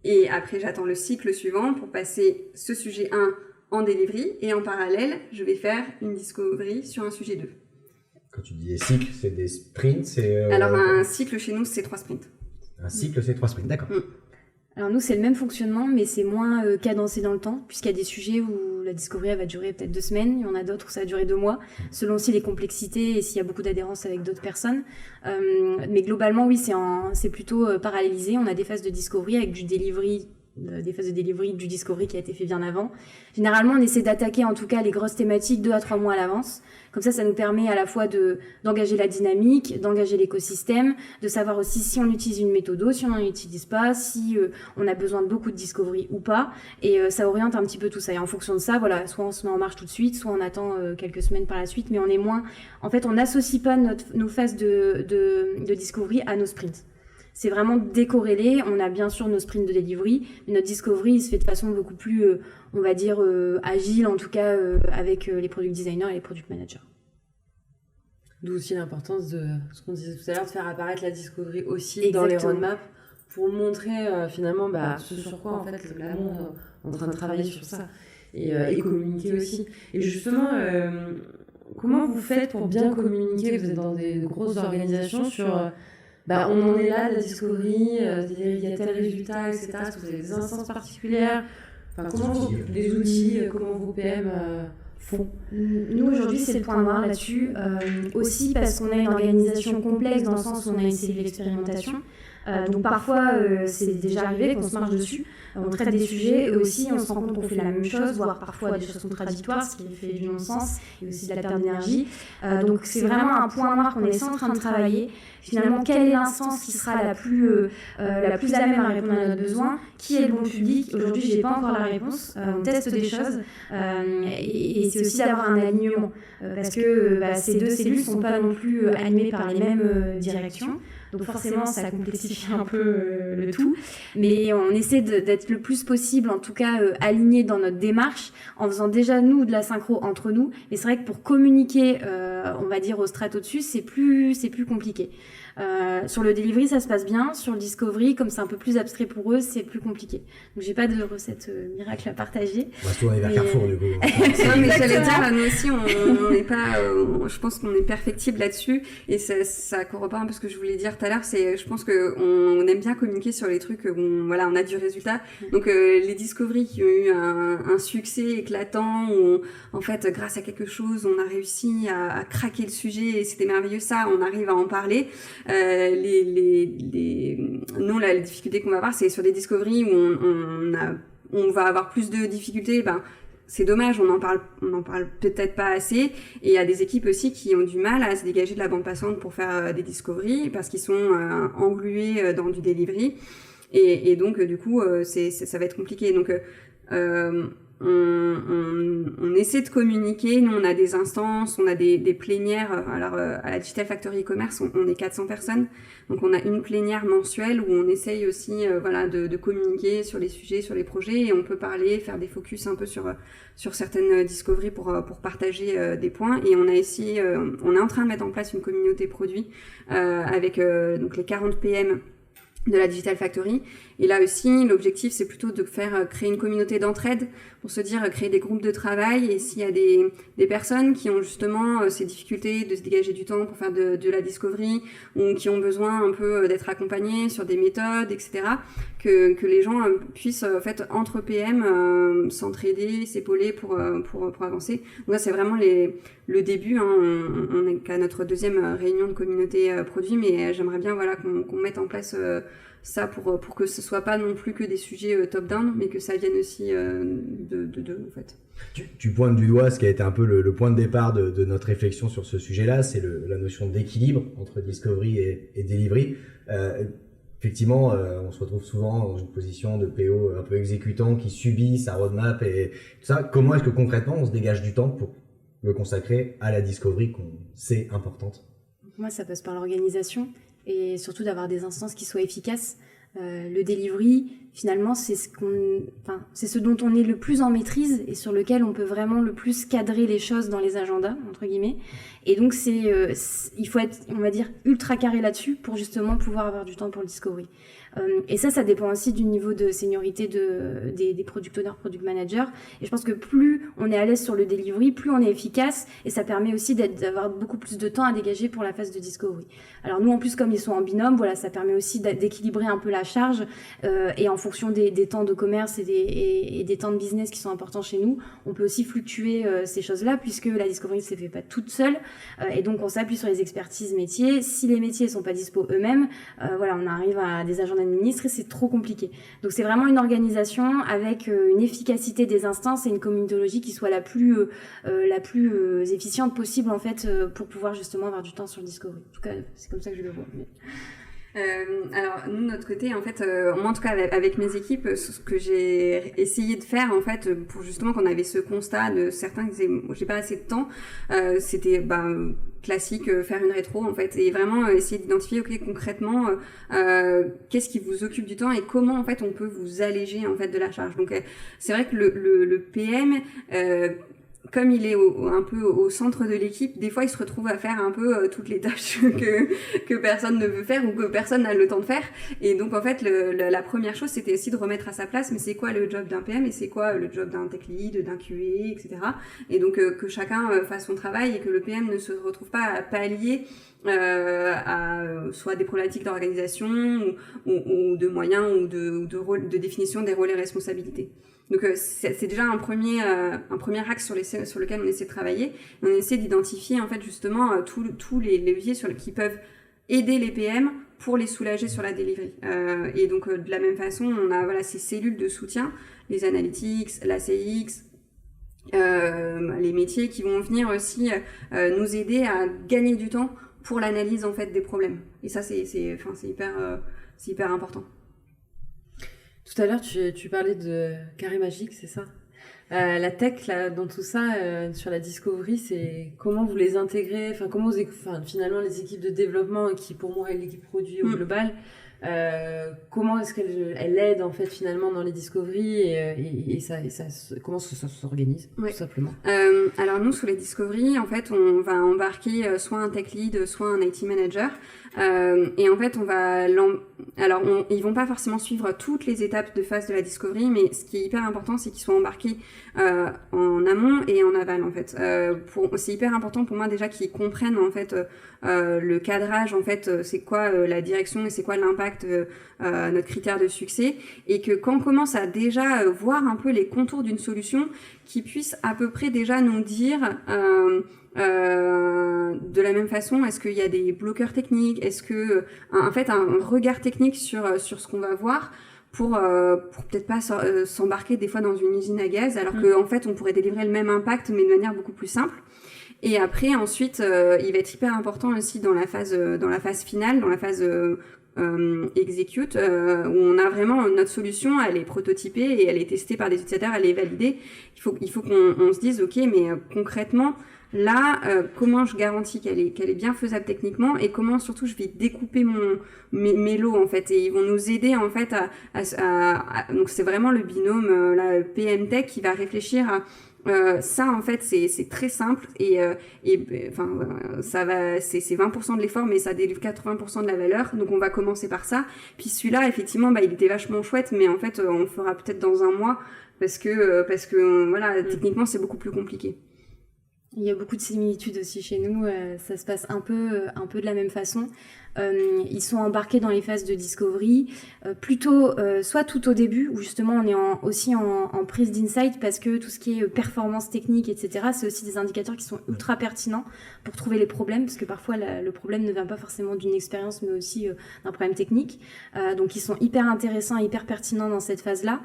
Et après, j'attends le cycle suivant pour passer ce sujet 1 en delivery. Et en parallèle, je vais faire une discovery sur un sujet 2. Quand tu dis des cycles, c'est des sprints? Alors, un cycle chez nous, c'est 3 sprints. Un cycle, c'est 3 sprints, d'accord. Alors nous, c'est le même fonctionnement, mais c'est moins cadencé dans le temps, puisqu'il y a des sujets où la discovery elle va durer peut-être 2 semaines, il y en a d'autres où ça va durer 2 mois, selon aussi les complexités et s'il y a beaucoup d'adhérence avec d'autres personnes. Mais globalement, oui, c'est plutôt parallélisé. On a des phases de discovery avec du delivery, des phases de delivery du discovery qui a été fait bien avant. Généralement, on essaie d'attaquer en tout cas les grosses thématiques 2 à 3 mois à l'avance. Comme ça nous permet à la fois d'engager la dynamique, d'engager l'écosystème, de savoir aussi si on utilise une méthode, si on n'en utilise pas, si on a besoin de beaucoup de discovery ou pas. Et ça oriente un petit peu tout ça. Et en fonction de ça, voilà, soit on se met en marche tout de suite, soit on attend quelques semaines par la suite. Mais on est moins... En fait, on n'associe pas nos phases de discovery à nos sprints. C'est vraiment décorrélé. On a bien sûr nos sprints de delivery, mais notre discovery il se fait de façon beaucoup plus, on va dire, agile, en tout cas avec les product designers et les product managers. D'où aussi l'importance de ce qu'on disait tout à l'heure, de faire apparaître la discovery aussi Exactement. dans les roadmaps pour montrer finalement ce sur quoi en fait l'amont est en train de travailler sur ça et communiquer aussi. Et justement, comment vous faites pour bien communiquer? Vous êtes dans des grosses organisations sur... on en est là, de la discovery, il y a tel résultat, etc. Est-ce que vous avez des instances particulières? Comment les outils, comment vos PM font? Nous, aujourd'hui, c'est le point noir là-dessus. Aussi parce qu'on a une organisation complexe dans le sens où on a une cellule d'expérimentation. Donc parfois, c'est déjà arrivé qu'on se marche dessus. On traite des sujets et aussi on se rend compte qu'on fait la même chose, voire parfois des choses contradictoires, ce qui fait du non-sens et aussi de la perte d'énergie. Donc c'est vraiment un point noir qu'on est en train de travailler. Finalement, quelle est l'instance qui sera la plus à même à répondre à notre besoin? Qui est le bon public? Aujourd'hui, j'ai pas encore la réponse. On teste des choses et c'est aussi d'avoir un alignement parce que ces deux cellules sont pas non plus animées par les mêmes directions. Donc forcément, ça complexifie un peu le tout. Mais on essaie d'être le plus possible, en tout cas, alignés dans notre démarche, en faisant déjà, nous, de la synchro entre nous. Mais c'est vrai que pour communiquer, on va dire, au strato dessus, c'est plus compliqué. Sur le delivery, ça se passe bien. Sur le discovery, comme c'est un peu plus abstrait pour eux, c'est plus compliqué. Donc, j'ai pas de recette miracle à partager. On va se tourner vers Carrefour, du coup. Non, mais j'allais dire, là, nous aussi, on n'est pas, je pense qu'on est perfectible là-dessus. Et ça corrobore un peu ce que je voulais dire tout à l'heure. Je pense qu'on aime bien communiquer sur les trucs où on a du résultat. Donc, les discoveries qui ont eu un succès éclatant, où en fait, grâce à quelque chose, on a réussi à craquer le sujet et c'était merveilleux ça, on arrive à en parler. Nous, la difficulté qu'on va avoir, c'est sur des discoveries où on va avoir plus de difficultés. c'est dommage, on en parle peut-être pas assez. Et il y a des équipes aussi qui ont du mal à se dégager de la bande passante pour faire des discoveries parce qu'ils sont englués dans du delivery. Et donc, du coup, ça va être compliqué. Donc, on essaie de communiquer. Nous, on a des instances, on a des plénières. Alors, à la Digital Factory e-commerce, on est 400 personnes. Donc, on a une plénière mensuelle où on essaye aussi de communiquer sur les sujets, sur les projets. Et on peut parler, faire des focus un peu sur certaines discoveries pour partager des points. Et on est en train de mettre en place une communauté produit avec donc les 40 PM de la Digital Factory. Et là aussi, l'objectif, c'est plutôt de créer une communauté d'entraide pour se dire, créer des groupes de travail. Et s'il y a des personnes qui ont justement ces difficultés de se dégager du temps pour faire de la discovery ou qui ont besoin un peu d'être accompagnés sur des méthodes, etc., que les gens puissent, en fait, entre PM, s'entraider, s'épauler pour avancer. Donc là, c'est vraiment le début. On est qu'à notre deuxième réunion de communauté produit, mais j'aimerais bien qu'on mette en place ça pour que ce soit pas non plus que des sujets top-down, mais que ça vienne aussi de en fait. Tu pointes du doigt ce qui a été un peu le point de départ de notre réflexion sur ce sujet-là, c'est la notion d'équilibre entre discovery et delivery. Effectivement, on se retrouve souvent dans une position de PO un peu exécutant qui subit sa roadmap et tout ça. Comment est-ce que concrètement on se dégage du temps pour le consacrer à la discovery qu'on sait importante? Moi, ça passe par l'organisation et surtout d'avoir des instances qui soient efficaces. Le delivery, finalement, c'est ce dont on est le plus en maîtrise et sur lequel on peut vraiment le plus cadrer les choses dans les agendas, entre guillemets. Et donc, il faut être, on va dire, ultra carré là-dessus pour justement pouvoir avoir du temps pour le discovery. Et ça dépend aussi du niveau de seniorité des product owners, product managers. Et je pense que plus on est à l'aise sur le delivery, plus on est efficace. Et ça permet aussi d'avoir beaucoup plus de temps à dégager pour la phase de discovery. Alors nous, en plus, comme ils sont en binôme, voilà, ça permet aussi d'équilibrer un peu la charge. Et en fonction des temps de commerce et des temps de business qui sont importants chez nous, on peut aussi fluctuer ces choses-là, puisque la discovery ne se fait pas toute seule. Et donc, on s'appuie sur les expertises métiers. Si les métiers ne sont pas dispo eux-mêmes, on arrive à des agendas ministre et c'est trop compliqué. Donc c'est vraiment une organisation avec une efficacité des instances et une communauté qui soit la plus efficiente possible en fait pour pouvoir justement avoir du temps sur le discovery. En tout cas, c'est comme ça que je le vois. Mais... alors nous de notre côté en fait moi en tout cas avec mes équipes ce que j'ai essayé de faire en fait pour justement qu'on avait ce constat de certains qui disaient j'ai pas assez de temps, c'était classique, faire une rétro en fait et vraiment essayer d'identifier concrètement qu'est-ce qui vous occupe du temps et comment en fait on peut vous alléger en fait de la charge. Donc c'est vrai que le PM comme il est un peu au centre de l'équipe, des fois il se retrouve à faire un peu toutes les tâches que personne ne veut faire ou que personne n'a le temps de faire. Et donc en fait la première chose c'était aussi de remettre à sa place mais c'est quoi le job d'un PM et c'est quoi le job d'un tech lead, d'un QA, etc. Et donc que chacun fasse son travail et que le PM ne se retrouve pas à pallier à soit des problématiques d'organisation ou de moyens ou de définition des rôles et responsabilités. Donc c'est déjà un premier axe sur lequel on essaie de travailler. On essaie d'identifier en fait justement tous les leviers qui peuvent aider les PM pour les soulager sur la delivery. Et donc de la même façon, on a ces cellules de soutien, les analytics, la CX, les métiers qui vont venir aussi nous aider à gagner du temps pour l'analyse en fait des problèmes. Et ça c'est hyper important. Tout à l'heure, tu parlais de carré magique, c'est ça? La tech, là, dans tout ça, sur la discovery, c'est comment vous les intégrez, comment finalement les équipes de développement, qui pour moi est l'équipe produit au global, comment est-ce qu'elle aide en fait finalement dans les discoveries et comment ça s'organise tout simplement. Alors nous sur les discoveries, en fait, on va embarquer soit un tech lead, soit un IT manager. Et en fait, ils vont pas forcément suivre toutes les étapes de phase de la discovery, mais ce qui est hyper important, c'est qu'ils soient embarqués en amont et en aval en fait. C'est hyper important pour moi déjà qu'ils comprennent en fait le cadrage en fait, c'est quoi la direction et c'est quoi l'impact, notre critère de succès, et que quand on commence à déjà voir un peu les contours d'une solution, qu'ils puissent à peu près déjà nous dire de la même façon, est-ce qu'il y a des bloqueurs techniques, est-ce que en fait un regard technique sur ce qu'on va voir pour peut-être pas s'embarquer des fois dans une usine à gaz, alors qu'en fait, on pourrait délivrer le même impact, mais de manière beaucoup plus simple. Et après, ensuite, il va être hyper important aussi dans la phase finale, dans la phase execute, où on a vraiment notre solution, elle est prototypée et elle est testée par des utilisateurs, elle est validée. Il faut qu'on se dise, ok, mais concrètement, là, comment je garantis qu'elle est bien faisable techniquement et comment surtout je vais découper mes lots en fait, et ils vont nous aider en fait donc c'est vraiment le binôme la PM Tech qui va réfléchir à ça en fait c'est très simple et ça va c'est 20% de l'effort mais ça délivre 80% de la valeur, donc on va commencer par ça. Puis celui-là effectivement il était vachement chouette, mais en fait on le fera peut-être dans un mois parce que voilà, techniquement c'est beaucoup plus compliqué. Il y a beaucoup de similitudes aussi chez nous, ça se passe un peu de la même façon. Ils sont embarqués dans les phases de discovery, plutôt soit tout au début, où justement on est aussi en prise d'insight, parce que tout ce qui est performance technique, etc., c'est aussi des indicateurs qui sont ultra pertinents pour trouver les problèmes, parce que parfois le problème ne vient pas forcément d'une expérience, mais aussi d'un problème technique. Donc ils sont hyper intéressants, hyper pertinents dans cette phase-là.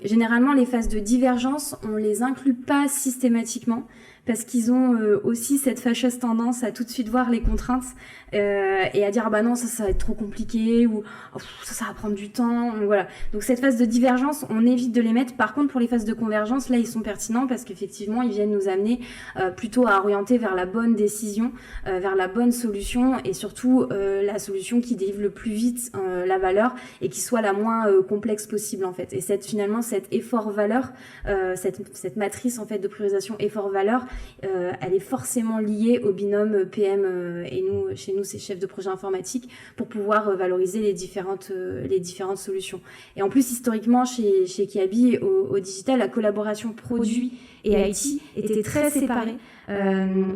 Généralement, les phases de divergence, on les inclut pas systématiquement, parce qu'ils ont aussi cette fâcheuse tendance à tout de suite voir les contraintes et à dire ah bah non ça va être trop compliqué, ou oh, ça va prendre du temps, voilà. Donc cette phase de divergence on évite de les mettre. Par contre pour les phases de convergence, là ils sont pertinents parce qu'effectivement ils viennent nous amener plutôt à orienter vers la bonne décision, vers la bonne solution, et surtout la solution qui délivre le plus vite la valeur et qui soit la moins complexe possible en fait. Et finalement cet effort valeur, cette matrice en fait de priorisation effort valeur, elle est forcément liée au binôme PM et nous, chez nous, c'est chef de projet informatique, pour pouvoir valoriser les différentes solutions. Et en plus, historiquement, chez Kiabi, au digital, la collaboration produit et IT était très séparée.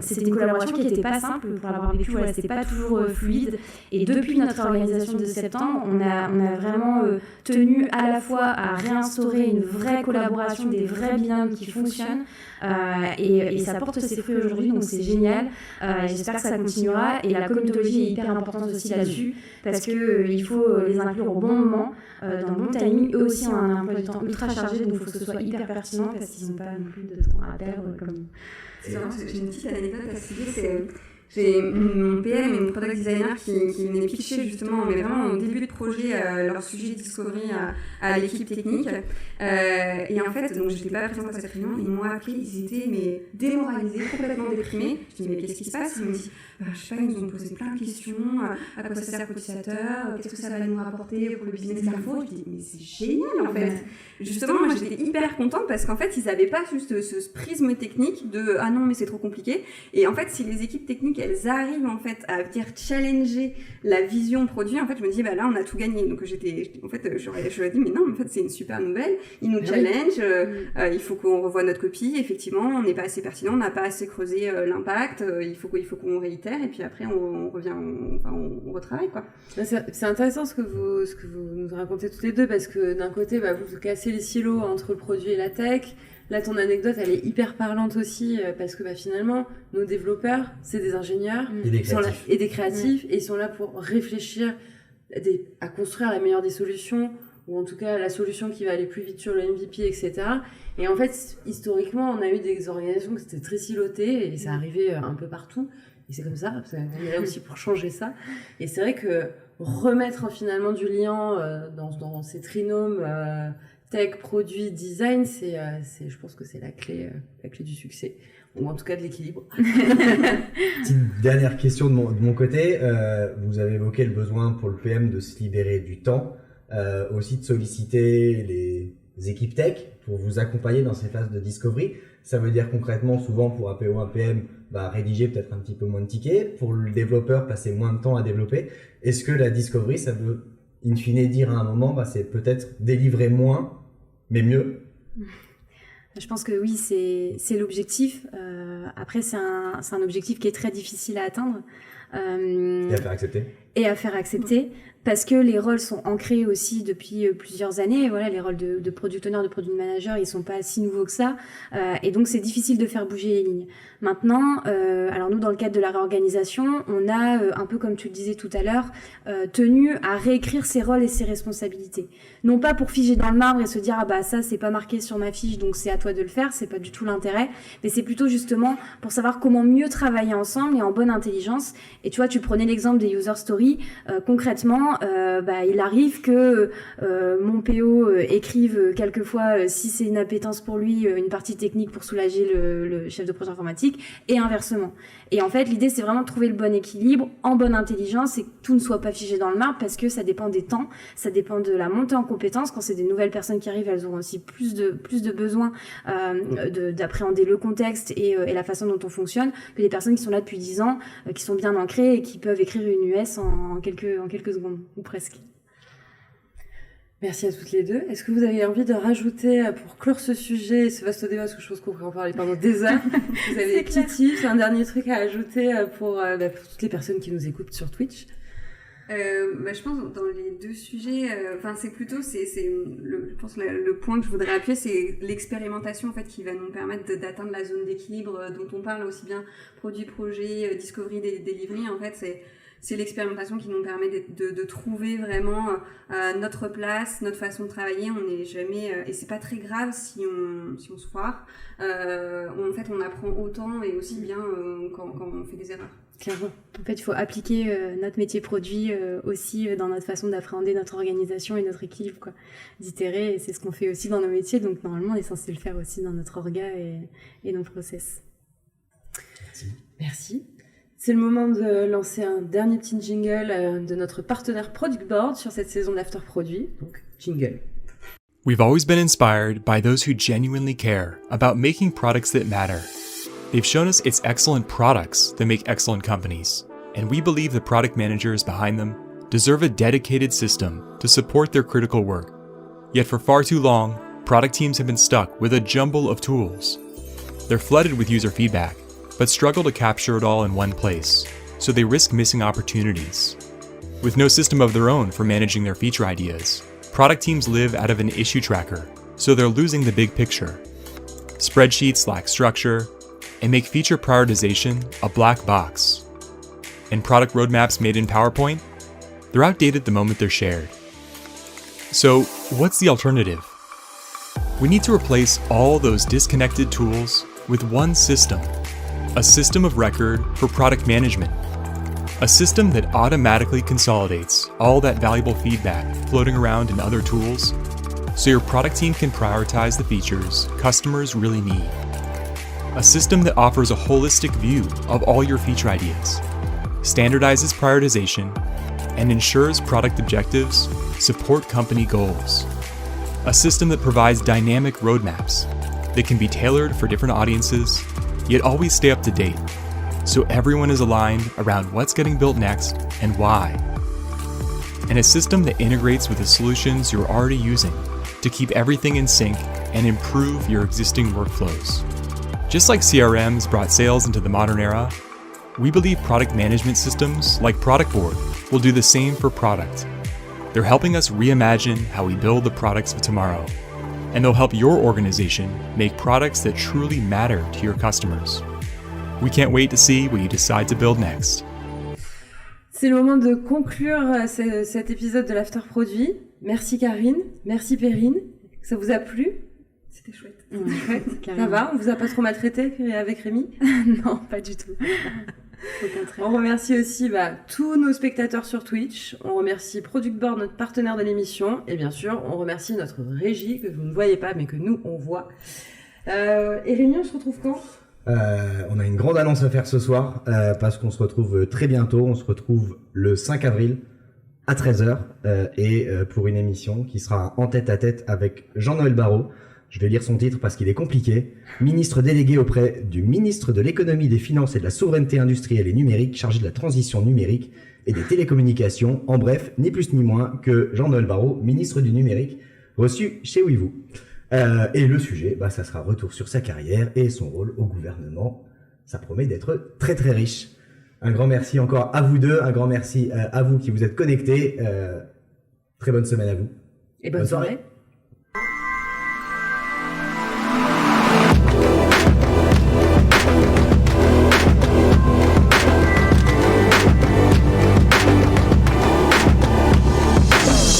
C'était une collaboration qui n'était pas simple, pour l'avoir vécu, voilà, c'était pas toujours fluide. Et depuis notre organisation de septembre, on a vraiment tenu à la fois à réinstaurer une vraie collaboration, des vrais binômes qui fonctionnent, et ça porte ses fruits aujourd'hui, donc c'est génial. J'espère que ça continuera, et la communauté est hyper importante aussi là-dessus, parce que il faut les inclure au bon moment, dans le bon timing. Eux aussi ont un emploi du temps ultra chargé, donc il faut que ce soit hyper pertinent, parce qu'ils n'ont pas non plus de temps à perdre comme... C'est marrant, j'ai une petite anecdote à citer, j'ai mon PM et mon product designer qui venaient pitcher justement, mais vraiment au début de projet, leur sujet discovery à l'équipe technique. Et en fait, donc j'étais pas présente à cette réunion, ils m'ont appelé, ils étaient mais démoralisés, complètement déprimés. Je dis mais qu'est-ce qui se passe? Ils m'ont dit je sais pas, ils nous ont posé plein de questions, à quoi ça sert l'utilisateur, qu'est-ce que ça va nous rapporter pour le business Carrefour. Je dis mais c'est génial en fait. Justement, moi j'étais hyper contente parce qu'en fait ils avaient pas juste ce prisme technique de ah non mais c'est trop compliqué. Et en fait si les équipes techniques elles arrivent en fait à dire challenger la vision produit, en fait je me dis bah là on a tout gagné. Donc j'aurais dit mais non en fait c'est une super nouvelle, ils nous challenge, il faut qu'on revoie notre copie, effectivement on n'est pas assez pertinent, on n'a pas assez creusé l'impact, il faut qu'on réitère, et puis après on revient, on retravaille quoi. C'est intéressant ce que vous nous racontez toutes les deux, parce que d'un côté vous cassez les silos entre le produit et la tech. Là, ton anecdote, elle est hyper parlante aussi, parce que finalement, nos développeurs, c'est des ingénieurs et des créatifs, et ils sont là pour réfléchir à construire la meilleure des solutions, ou en tout cas la solution qui va aller plus vite sur le MVP, etc. Et en fait, historiquement, on a eu des organisations qui étaient très silotées, et ça arrivait un peu partout. Et c'est comme ça, parce qu'on est là aussi pour changer ça. Et c'est vrai que remettre finalement du lien dans ces trinômes tech, produit, design, je pense que c'est la clé du succès, ou en tout cas de l'équilibre. Petite dernière question de mon côté. Vous avez évoqué le besoin pour le PM de se libérer du temps, aussi de solliciter les équipes tech pour vous accompagner dans ces phases de discovery. Ça veut dire concrètement, souvent pour un PO, un PM, rédiger peut-être un petit peu moins de tickets, pour le développeur passer moins de temps à développer. Est-ce que la discovery, ça veut in fine dire à un moment, c'est peut-être délivrer moins, mais mieux? Je pense que oui, c'est l'objectif. Après, c'est un objectif qui est très difficile à atteindre. Et à faire accepter. Et à faire accepter, parce que les rôles sont ancrés aussi depuis plusieurs années. Voilà, les rôles de product owner, de product manager, ils sont pas si nouveaux que ça, et donc c'est difficile de faire bouger les lignes. Maintenant, alors nous, dans le cadre de la réorganisation, on a, un peu comme tu le disais tout à l'heure, tenu à réécrire ses rôles et ses responsabilités. Non pas pour figer dans le marbre et se dire, ah bah ça c'est pas marqué sur ma fiche, donc c'est à toi de le faire, c'est pas du tout l'intérêt, mais c'est plutôt justement pour savoir comment mieux travailler ensemble et en bonne intelligence. Et tu vois, tu prenais l'exemple des user stories. Concrètement, il arrive que mon PO écrive quelquefois, si c'est une appétence pour lui, une partie technique pour soulager le chef de projet informatique, et inversement. Et en fait, l'idée, c'est vraiment de trouver le bon équilibre en bonne intelligence et que tout ne soit pas figé dans le marbre, parce que ça dépend des temps, ça dépend de la montée en compétences. Quand c'est des nouvelles personnes qui arrivent, elles auront aussi plus de besoin d'appréhender le contexte et la façon dont on fonctionne, que les personnes qui sont là depuis 10 ans, qui sont bien ancrées et qui peuvent écrire une US en quelques secondes, ou presque. Merci à toutes les deux. Est-ce que vous avez envie de rajouter, pour clore ce sujet et ce vaste débat, parce que je pense qu'on pourrait en parler pendant des heures, vous avez des petits tips, un dernier truc à ajouter pour toutes les personnes qui nous écoutent sur Twitch? Je pense dans les deux sujets, c'est plutôt je pense le point que je voudrais appuyer, c'est l'expérimentation en fait qui va nous permettre d'atteindre la zone d'équilibre dont on parle, aussi bien produit, projet, discovery, delivery. En fait, c'est l'expérimentation qui nous permet de trouver vraiment notre place, notre façon de travailler. On n'est jamais et c'est pas très grave si on se foire. En fait, on apprend autant et aussi bien quand on fait des erreurs. Clairement. En fait, il faut appliquer notre métier produit aussi dans notre façon d'appréhender notre organisation et notre équilibre, quoi. D'itérer, et c'est ce qu'on fait aussi dans nos métiers, donc normalement, on est censé le faire aussi dans notre orga et nos process. Merci. C'est le moment de lancer un dernier petit jingle de notre partenaire Product Board sur cette saison d'After Produit. Donc, jingle. We've always been inspired by those who genuinely care about making products that matter. They've shown us it's excellent products that make excellent companies, and we believe the product managers behind them deserve a dedicated system to support their critical work. Yet for far too long, product teams have been stuck with a jumble of tools. They're flooded with user feedback, but struggle to capture it all in one place, so they risk missing opportunities. With no system of their own for managing their feature ideas, product teams live out of an issue tracker, so they're losing the big picture. Spreadsheets lack structure and make feature prioritization a black box. And product roadmaps made in PowerPoint? They're outdated the moment they're shared. So, what's the alternative? We need to replace all those disconnected tools with one system. A system of record for product management. A system that automatically consolidates all that valuable feedback floating around in other tools, so your product team can prioritize the features customers really need. A system that offers a holistic view of all your feature ideas, standardizes prioritization, and ensures product objectives support company goals. A system that provides dynamic roadmaps that can be tailored for different audiences, yet always stay up to date, so everyone is aligned around what's getting built next and why. And a system that integrates with the solutions you're already using to keep everything in sync and improve your existing workflows. Just like CRMs brought sales into the modern era, we believe product management systems like Product Board will do the same for product. They're helping us reimagine how we build the products of tomorrow, and they'll help your organization make products that truly matter to your customers. We can't wait to see what you decide to build next. C'est le moment de conclure cet épisode de l'After Produit. Merci Karine, merci Perrine. Ça vous a plu? C'était chouette. Ouais, ça va? On vous a pas trop maltraité avec Rémi? Non, pas du tout. Au contraire. On remercie aussi tous nos spectateurs sur Twitch. On remercie Product Board, notre partenaire de l'émission. Et bien sûr, on remercie notre régie que vous ne voyez pas, mais que nous, on voit. Et Rémi, on se retrouve quand? On a une grande annonce à faire ce soir, parce qu'on se retrouve très bientôt. On se retrouve le 5 avril à 13h, pour une émission qui sera en tête-à-tête avec Jean-Noël Barrot. Je vais lire son titre parce qu'il est compliqué. Ministre délégué auprès du ministre de l'économie, des finances et de la souveraineté industrielle et numérique, chargé de la transition numérique et des télécommunications. En bref, ni plus ni moins que Jean-Noël Barrot, ministre du numérique, reçu chez Weevoo. Et le sujet, ça sera retour sur sa carrière et son rôle au gouvernement. Ça promet d'être très très riche. Un grand merci encore à vous deux, un grand merci à vous qui vous êtes connectés. Très bonne semaine à vous. Et bonne soirée.